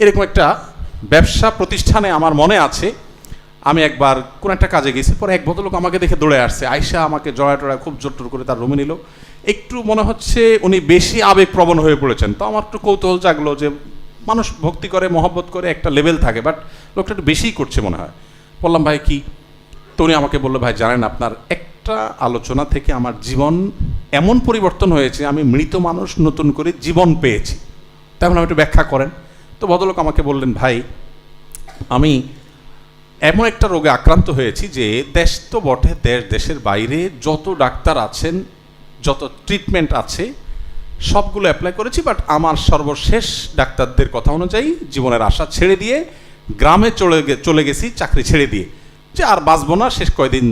এরকম একটা ব্যবসা প্রতিষ্ঠানে আমার মনে আছে, আমি একবার কোন একটা কাজে গেছি, পরে এক ভদ্রলোক আমাকে দেখে দৌড়ে আসছে, আয়সা আমাকে জড়ায় খুব জোর করে তার রুমে নিল। একটু মনে হচ্ছে উনি বেশি আবেগপ্রবণ হয়ে পড়েছেন। তো আমার একটু কৌতূহল জাগলো যে মানুষ ভক্তি করে, মহব্বত করে, একটা লেভেল থাকে, বাট লোকটা একটু বেশিই করছে মনে হয়। বললাম ভাই কি? তো উনি আমাকে বললো, ভাই জানেন আপনার একটা আলোচনা থেকে আমার জীবন এমন পরিবর্তন হয়েছে, আমি মৃত মানুষ নতুন করে জীবন পেয়েছি। তেমন আমি একটু ব্যাখ্যা করেন। তো ভদ্রলোক আমাকে বললেন, ভাই আমি এমন একটা রোগে আক্রান্ত হয়েছি যে দেশ তো বটে, দেশের বাইরে যত ডাক্তার আছেন, যত ট্রিটমেন্ট আছে সবগুলো অ্যাপ্লাই করেছি, বাট আমার সর্বশেষ ডাক্তারদের কথা অনুযায়ী জীবনের আশা ছেড়ে দিয়ে গ্রামে চলে গেছি চাকরি ছেড়ে দিয়ে, যে আর বাঁচবো না, শেষ কয়দিন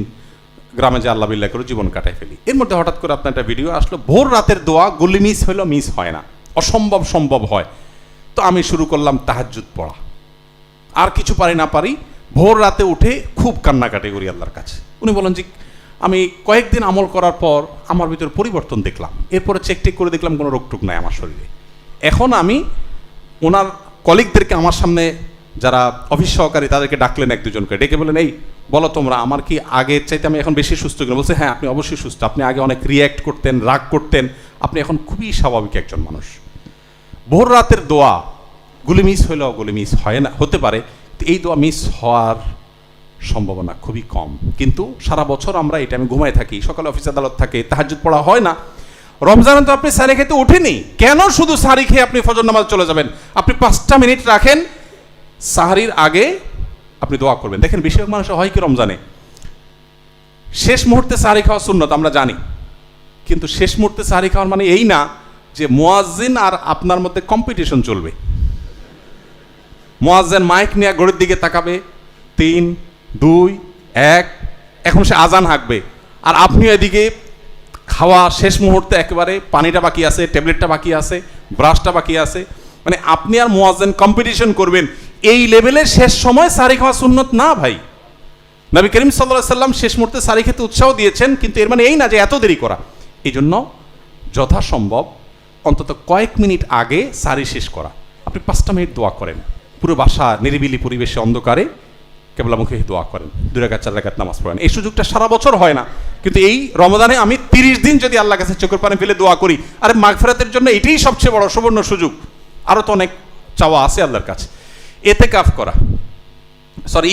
গ্রামে যে আল্লাহ বিল্লাহ করে জীবন কাটাই ফেলি। এর মধ্যে হঠাৎ করে আপনার একটা ভিডিও আসলো, ভোর রাতের দোয়া, গুলি মিস হলো, মিস হয় না, অসম্ভব সম্ভব হয়। তো আমি শুরু করলাম তাহাজ্জুদ পড়া, আর কিছু পারি না পারি ভোর রাতে উঠে খুব কান্নাকাটি করি আল্লাহর কাছে। উনি বলেন যে আমি কয়েকদিন আমল করার পর আমার ভিতরে পরিবর্তন দেখলাম, এরপরে চেক করে দেখলাম কোনো রোগটুক নাই আমার শরীরে। এখন আমি ওনার কলিগদেরকে আমার সামনে যারা অফিস সহকারী তাদেরকে ডাকলেন, 1-2 জনকে ডেকে বলেন, এই বলো তোমরা আমার কি আগের চাইতে আমি এখন বেশি সুস্থ কিনা? বলছে হ্যাঁ আপনি অবশ্যই সুস্থ, আপনি আগে অনেক রিয়্যাক্ট করতেন, রাগ করতেন, আপনি এখন খুবই স্বাভাবিক একজন মানুষ। ভোর রাতের দোয়া, গুলি মিস হইলেও গুলি মিস হয় না, হতে পারে, এই দোয়া মিস হওয়ার সম্ভাবনা খুবই কম। কিন্তু সারা বছর আমরা এই টাইমে ঘুমাই থাকি, সকালে অফিস আদালত থাকে, তাহাজ্জুদ পড়া হয় না। রমজানে তো আপনি সারি খেতে ওঠেনি, কেন শুধু সারি খেয়ে আপনি ফজর নামাজ চলে যাবেন? আপনি 5টা মিনিট রাখেন, সাহারির আগে আপনি দোয়া করবেন। দেখেন বেশিরভাগ মানুষ হয় কি রমজানে শেষ মুহূর্তে সাহারি খাওয়া সুন্নত আমরা জানি, কিন্তু শেষ মুহূর্তে সাহারি খাওয়ার মানে এই না যে মুয়াজ্জিন আর আপনার মধ্যে কম্পিটিশন চলবে। মুয়াজ্জিন মাইক নিয়ে ঘড়ির দিকে তাকাবে, 3, 2, 1, এখন সে আজান হাঁকবে, আর আপনি এদিকে খাওয়া শেষ মুহূর্তে একেবারে পানিটা বাকি আছে, ট্যাবলেটটা বাকি আছে, ব্রাশটা বাকি আছে, মানে আপনি আর মুয়াজ্জিন কম্পিটিশন করবেন। এই লেভেলের শেষ সময় সাহারি খাওয়া সুন্নত না ভাই। নবী করিম সাল্লাল্লাহু আলাইহি সাল্লাম শেষ মুহূর্তে সাহারি খেতে উৎসাহ দিয়েছেন, কিন্তু এর মানে এই না যে এত দেরি করা। এই জন্য যথাসম্ভব অন্তত কয়েক মিনিট আগে সারি শেষ করা। আপনি 5টা মিনিট দোয়া করেন, পুরো বাসা নিরিবিলি পরিবেশে অন্ধকারে কেবলামুখী দোয়া করেন, 2 রাকাত 4 রাকাত নামাজ পড়েন। এই সুযোগটা সারা বছর হয় না, কিন্তু এই রমাদানে আমি 30 দিন যদি আল্লাহর কাছে চোখের পানি ফেলে দোয়া করি, আরে মাগফিরাতের জন্য এটাই সবচেয়ে বড় সুবর্ণ সুযোগ। আরও তো অনেক চাওয়া আছে আল্লাহর কাছে। ইতিকাফ করা,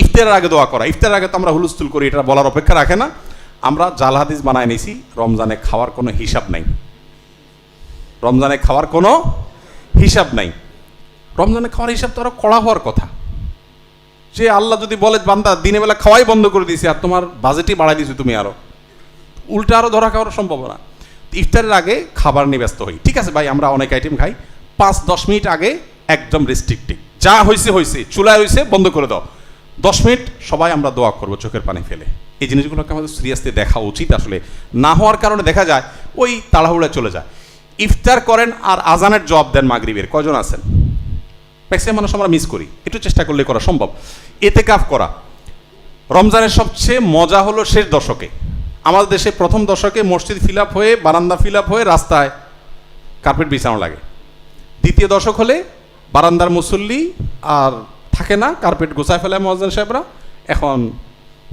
ইফতারের আগে দোয়া করা। ইফতারের আগে তো আমরা হুলস্থুল করি, এটা বলার অপেক্ষা রাখে না। আমরা জাল হাদিস বানায় নিয়েছি, রমজানে খাওয়ার কোনো হিসাব নাই, রমজানে খাওয়ার কোনো হিসাব নাই। রমজানে খাওয়ার হিসাব তো আরো কড়া হওয়ার কথা। যে আল্লাহ যদি বলে বান্দা দিনের বেলা খাওয়াই বন্ধ করে দিয়েছে আর তোমার বাজেটই বাড়াই দিয়েছো তুমি, আরো উল্টা আরো ধরা খাওয়ার সম্ভাবনা। ইফতারের আগে খাবার নিয়ে ব্যস্ত হই, ঠিক আছে ভাই আমরা অনেক আইটেম খাই, 5-10 মিনিট আগে একদম রেস্ট্রিক্টিভ, যা হয়েছে হয়েছে, চুলায় হয়েছে বন্ধ করে দাও, 10 মিনিট সবাই আমরা দোয়া করবো চোখের পানি ফেলে। এই জিনিসগুলোকে আমাদের সিরিয়াসলি দেখা উচিত। আসলে না হওয়ার কারণে দেখা যায় ওই তাড়াহুড়া চলে যায়। ইফতার করেন আর আজানের জবাব দেন মাগরিবের, কয়জন আছেন? ম্যাক্সিমাম মানুষ আমরা মিস করি, একটু চেষ্টা করলে করা সম্ভব। ইতিকাফ করা, রমজানের সবচেয়ে মজা হলো শেষ দশকে। আমাদের দেশে প্রথম দশকে মসজিদ ফিল আপ হয়ে, বারান্দা ফিল আপ হয়ে রাস্তায় কার্পেট বিছানো লাগে। দ্বিতীয় দশক হলে বারান্দার মুসল্লি আর থাকে না, কার্পেট গোছায় ফেলে মুয়াজ্জিন সাহেবরা, এখন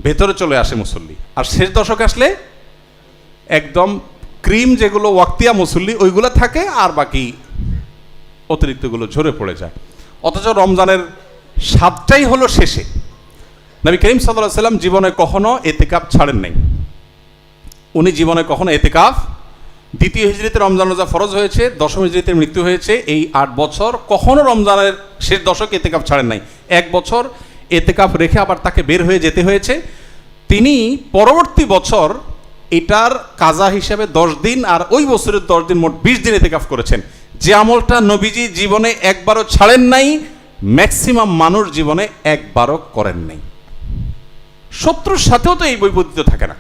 ভেতরে চলে আসে মুসল্লি। আর শেষ দশকে আসলে একদম ক্রিম যেগুলো ওয়াক্তিয়া মুসল্লি ওইগুলো থাকে, আর বাকি অতিরিক্তগুলো ঝরে পড়ে যায়। অথচ রমজানের স্বাদটাই হলো শেষে। নবী করিম সাল্লাল্লাহু আলাইহি সাল্লাম জীবনে কখনো ইতিকাফ ছাড়েন নাই। উনি জীবনে কখনো ইতিকাফ, দ্বিতীয় হিজরিতে রমজান রোজা ফরজ হয়েছে, দশম হিজরিতে মৃত্যু হয়েছে, এই 8 বছর কখনো রমজানের শেষ দশকে ইতিকাফ ছাড়েন নাই। 1 বছর ইতিকাফ রেখে আবার তাকে বের হয়ে যেতে হয়েছে। তিনি পরবর্তী বছর এটার কাজা হিসেবে 10 দিন আর ওই বছরের 10 দিন, মোট 20 দিন ইতিকাফ করেছেন। যে আমলটা নবীজি জীবনে একবারও ছাড়েন নাই, ম্যাক্সিমাম মানুষ জীবনে একবারও করেন নাই। শত্রুর সাথেও তো এই বৈপরীত্য থাকে না,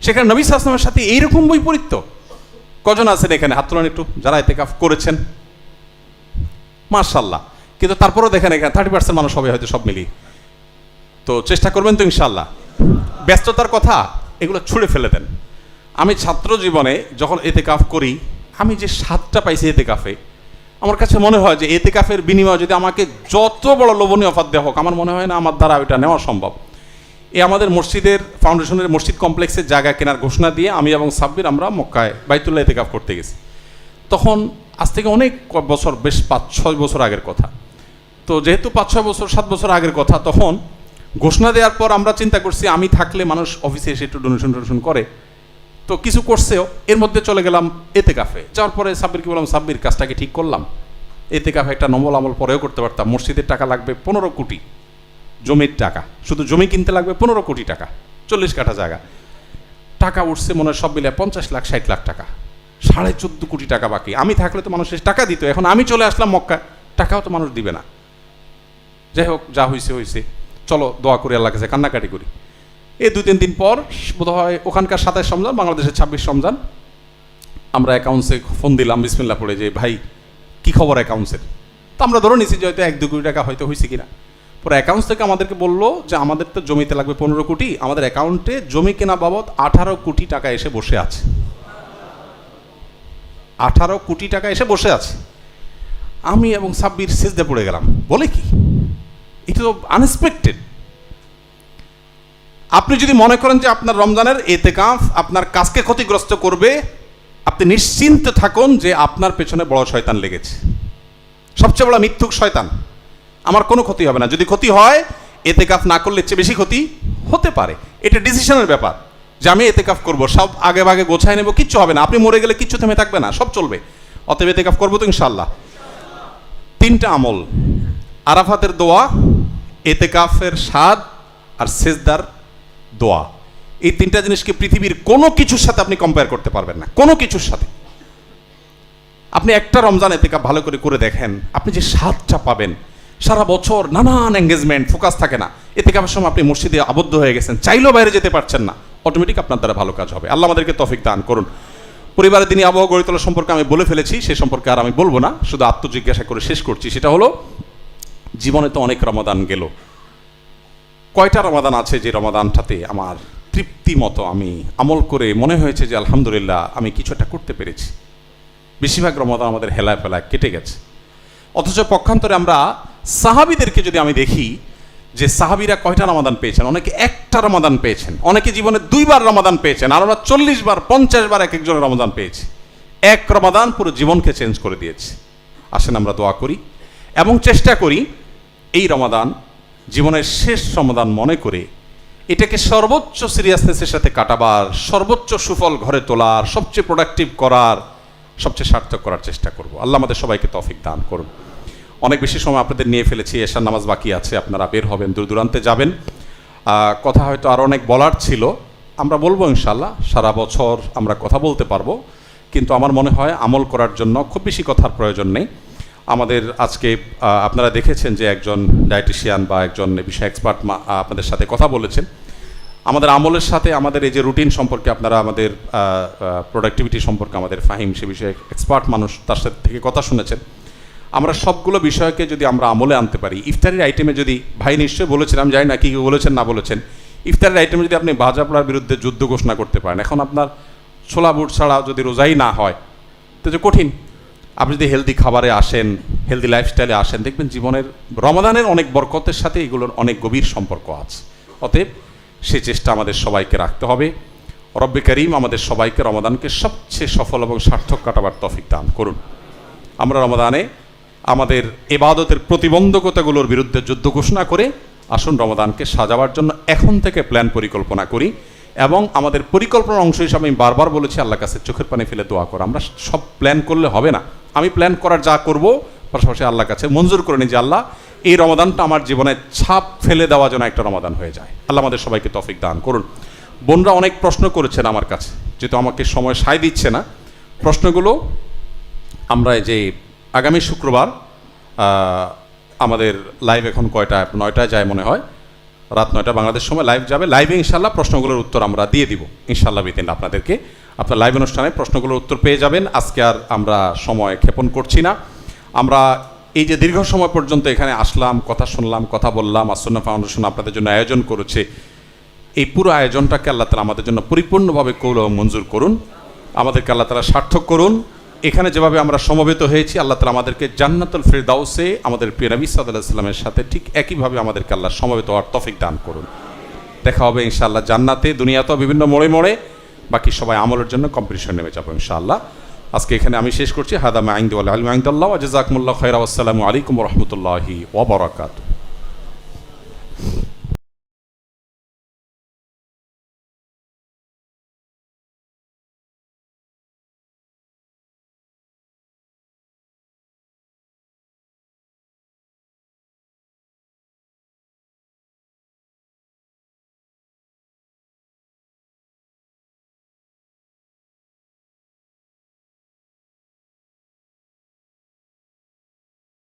সেখানে নবী সাল্লাল্লাহু আলাইহি ওয়াসাল্লামের সাথে এইরকম বৈপরীত্য। কজন আছেন এখানে হাত তোলেন একটু যারা ইতিকাফ করেছেন? মাশাআল্লাহ। কিন্তু তারপরেও দেখেন এখানে 30% মানুষ হবে হয়তো সব মিলিয়ে। তো চেষ্টা করবেন তো ইনশাআল্লাহ। ব্যস্ততার কথা এগুলো ছুঁড়ে ফেলে দেন। আমি ছাত্র জীবনে যখন ইতিকাফ করি, আমি যে স্বাদটা পাইছি ইতিকাফে, আমার কাছে মনে হয় যে ইতিকাফের বিনিময়ে যদি আমাকে যত বড় লোভনীয় অফার দেওয়া হোক, আমার মনে হয় না আমার দ্বারা ওইটা নেওয়া সম্ভব। আমাদের মসজিদের ফাউন্ডেশনের মসজিদ কমপ্লেক্সের জায়গা কেনার ঘোষণা দিয়ে আমি এবং সাব্বির আমরা মক্কায় বাইতুল্লাহ ইতিকাফ করতে গেছি। তখন আজ থেকে অনেক বছর, বেশ 5-6 বছর আগের কথা। তো যেহেতু 5-6 বছর 7 বছর আগের কথা, তখন ঘোষণা দেওয়ার পর আমরা চিন্তা করছি আমি থাকলে মানুষ অফিসে এসে একটু ডোনেশন করে, তো কিছু করছেও। এর মধ্যে চলে গেলাম ইতিকাফে। যাওয়ার পরে সাব্বিরকে বললাম, সাব্বির কাজটাকে ঠিক করলাম, ইতিকাফে একটা নমল আমল পরেও করতে পারতাম। মসজিদের টাকা লাগবে 15 কোটি, জমির টাকা, শুধু জমি কিনতে লাগবে 15 কোটি টাকা, 40 কাঠা জায়গা। টাকা উঠছে মনে হয় সব মিলে 50 লাখ 60 লাখ টাকা, 14.5 কোটি টাকা বাকি। আমি থাকলে তো মানুষের টাকা দিত, এখন আমি চলে আসলাম মক্কা, টাকাও তো মানুষ দিবে না। যাই হোক, যা হয়েছে হয়েছে, চলো দোয়া করি আল্লাহর কাছে, কান্নাকাটি করি। এই 2-3 দিন পর বোধ হয় ওখানকার 27 রমজান, বাংলাদেশের 26 রমজান, আমরা অ্যাকাউন্টসে ফোন দিলাম বিসমিল্লাহ পড়ে যে ভাই কি খবর অ্যাকাউন্টসের। তো আমরা ধরে নিছি যে হয়তো 1-2 কোটি টাকা হয়তো হয়েছে কিনা। পরে অ্যাকাউন্টস থেকে আমাদেরকে বললো যে আমাদের তো জমিতে লাগবে 15 কোটি, আমাদের অ্যাকাউন্টে জমি কেনা বাবদ 18 কোটি টাকা এসে বসে আছে। 18 কোটি টাকা এসে বসে আছে। আমি এবং সাব্বির সিজদে পড়ে গেলাম, বলে কি, এটা তো আনএক্সপেক্টেড। আপনি যদি মনে করেন যে আপনার রমজানের ইতিকাফ আপনার কাজকে ক্ষতিগ্রস্ত করবে, আপনি নিশ্চিন্ত থাকুন যে আপনার পেছনে বড় শয়তান লেগেছে, সবচেয়ে বড় মিথ্যুক শয়তান। আমার কোনো ক্ষতি হবে না, যদি ক্ষতি হয় ইতিকাফ না করলে চেয়ে বেশি ক্ষতি হতে পারে। এটা ডিসিশনের ব্যাপার যে আমি ইতিকাফ করব, সব আগে ভাগে গোছায় নেব, কিচ্ছু হবে না। আপনি মরে গেলে কিচ্ছু থেমে থাকবে না, সব চলবে। অতএব ইতিকাফ করবো তো ইনশাআল্লাহ। 3টা আমল, আরাফাতের দোয়া, ইতিকাফের স্বাদ আর সিজদার দোয়া, এই 3টা জিনিসকে পৃথিবীর কোনো কিছুর সাথে আপনি কম্পেয়ার করতে পারবেন না, কোনো কিছুর সাথে। আপনি একটা রমজান ইতিকাফ ভালো করে দেখেন, আপনি যে স্বাদটা পাবেন। সারা বছর নানান এঙ্গেজমেন্ট, ফোকাস থাকে না, ইতিকাফের সময় আপনি মসজিদে আবদ্ধ হয়ে গেছেন, চাইলেও বাইরে যেতে পারছেন না, অটোমেটিক আপনার দ্বারা ভালো কাজ হবে। আল্লাহ আমাদেরকে তৌফিক দান করুন। পরিবারের দিনই আবহাওয়া গড়ে তোলা সম্পর্কে আমি বলে ফেলেছি, সে সম্পর্কে আর আমি বলবো না, শুধু আত্মজিজ্ঞাসা করে শেষ করছি। সেটা হলো, জীবনে তো অনেক রমাদান গেল, কয়টা রমাদান আছে যে রমাদানটাতে আমার তৃপ্তি মতো আমি আমল করে মনে হয়েছে যে আলহামদুলিল্লাহ আমি কিছু একটা করতে পেরেছি। বেশিরভাগ রমাদান আমাদের হেলায় ফেলায় কেটে গেছে। অথচ পক্ষান্তরে আমরা সাহাবীদেরকে যদি আমি দেখি যে সাহাবীরা কয়টা রমাদান পেয়েছেন, অনেকে একটা রমাদান পেয়েছেন, অনেকে জীবনে 2 বার রমাদান পেয়েছেন, আর আমরা 40 বার 50 বার এক একজনের রমাদান পেয়েছি। এক রমাদান পুরো জীবনকে চেঞ্জ করে দিয়েছে। আসেন আমরা দোয়া করি এবং চেষ্টা করি এই রমাদান জীবনের শেষ রমাদান মনে করে এটাকে সর্বোচ্চ সিরিয়াসনেসের সাথে কাটাবার, সর্বোচ্চ সুফল ঘরে তোলার, সবচেয়ে প্রোডাক্টিভ করার, সবচেয়ে সার্থক করার চেষ্টা করব। আল্লাহ আমাদের সবাইকে তৌফিক দান করুন। অনেক বেশি সময় আপনাদের নিয়ে ফেলেছি, এশার নামাজ বাকি আছে, আপনারা বের হবেন, দূর দূরান্তে যাবেন। কথা হয়তো আরও অনেক বলার ছিল, আমরা বলবো ইনশাল্লাহ। সারা বছর আমরা কথা বলতে পারবো, কিন্তু আমার মনে হয় আমল করার জন্য খুব বেশি কথার প্রয়োজন নেই। আমাদের আজকে আপনারা দেখেছেন যে একজন ডায়েটিশিয়ান বা একজন বিষয় এক্সপার্ট আপনাদের সাথে কথা বলেছেন। আমাদের আমলের সাথে আমাদের এই যে রুটিন সম্পর্কে আপনারা আমাদের প্রোডাক্টিভিটি সম্পর্কে আমাদের ফাহিম, সে বিষয়ে এক্সপার্ট মানুষ, তার সাথে থেকে কথা শুনেছেন। আমরা সবগুলো বিষয়কে যদি আমরা আমলে আনতে পারি, ইফতারের আইটেমে যদি, ভাই নিশ্চয়ই বলেছেন, আমি জানি না কি বলেছেন না বলেছেন, ইফতারের আইটেমে যদি আপনি ভাজা পোড়ার বিরুদ্ধে যুদ্ধ ঘোষণা করতে পারেন, এখন আপনার ছোলা বুট ছাড়া যদি রোজাই না হয় তো যে কঠিন। আপনি যদি হেলদি খাবারে আসেন, হেলদি লাইফস্টাইলে আসেন, দেখবেন জীবনের রমাদানের অনেক বরকতের সাথে এগুলোর অনেক গভীর সম্পর্ক আছে। অতএব সেই চেষ্টা আমাদের সবাইকে রাখতে হবে। রব্বে করিম আমাদের সবাইকে রমাদানকে সবচেয়ে সফল এবং সার্থক কাটাবার তৌফিক দান করুন। আমরা রমাদানে আমাদের ইবাদতের প্রতিবন্ধকতাগুলোর বিরুদ্ধে যুদ্ধ ঘোষণা করে আসুন রমাদানকে সাজাবার জন্য এখন থেকে প্ল্যান পরিকল্পনা করি, এবং আমাদের পরিকল্পনার অংশ হিসাবে আমি বারবার বলেছি আল্লাহর কাছে চোখের পানি ফেলে দোয়া করা। আমরা সব প্ল্যান করলে হবে না, আমি প্ল্যান করার যা করব পাশাপাশি আল্লাহর কাছে মঞ্জুর করে নিই যে আল্লাহ এই রমাদানটা আমার জীবনে ছাপ ফেলে দেওয়া যেন একটা রমাদান হয়ে যায়। আল্লাহ আমাদের সবাইকে তৌফিক দান করুন। বোনরা অনেক প্রশ্ন করেছেন আমার কাছে, যেহেতু আমাকে সময় সায় দিচ্ছে না, প্রশ্নগুলো আমরা যে আগামী শুক্রবার আমাদের লাইভ এখন কয়টা, 9টায় যায় মনে হয়, রাত 9টা বাংলাদেশ সময় লাইভ যাবে। লাইভে ইনশাল্লাহ প্রশ্নগুলোর উত্তর আমরা দিয়ে দিব ইনশাল্লাহ বিদিন আপনাদেরকে। আপনার লাইভ অনুষ্ঠানে প্রশ্নগুলোর উত্তর পেয়ে যাবেন। আজকে আর আমরা সময় ক্ষেপণ করছি না। আমরা এই যে দীর্ঘ সময় পর্যন্ত এখানে আসলাম, কথা শুনলাম, কথা বললাম, আসুন্নাহ ফাউন্ডেশন আপনাদের জন্য আয়োজন করেছে, এই পুরো আয়োজনটাকে আল্লাহ তাআলা আমাদের জন্য পরিপূর্ণভাবে কবুল ও মঞ্জুর করুন, আমাদেরকে আল্লাহ তাআলা সার্থক করুন। এখানে যেভাবে আমরা সমবেত হয়েছি আল্লাহ তাআলা আমাদেরকে জান্নাতুল ফিরদাউসে আমাদের প্রিয় নবী সাল্লাল্লাহু আলাইহি ওয়াসাল্লামের সাথে ঠিক একইভাবে আমাদেরকে আল্লাহ সমবেত হওয়ার তৌফিক দান করুন। দেখা হবে ইনশাআল্লাহ জান্নাতে, দুনিয়াতেও বিভিন্ন মোড়ে মোড়ে। বাকি সবাই আমলের জন্য কম্পিটিশন নেমে যাবো ইনশাআল্লাহ। আজকে এখানে আমি শেষ করছি। হাদা মা ইনদি ওয়াল ইলমু ইনদাল্লাহ ওয়া জাযাকুমুল্লাহু খাইরা ওয়া আসসালামু আলাইকুম ওয়া রাহমাতুল্লাহি ওয়া বারাকাতুহু।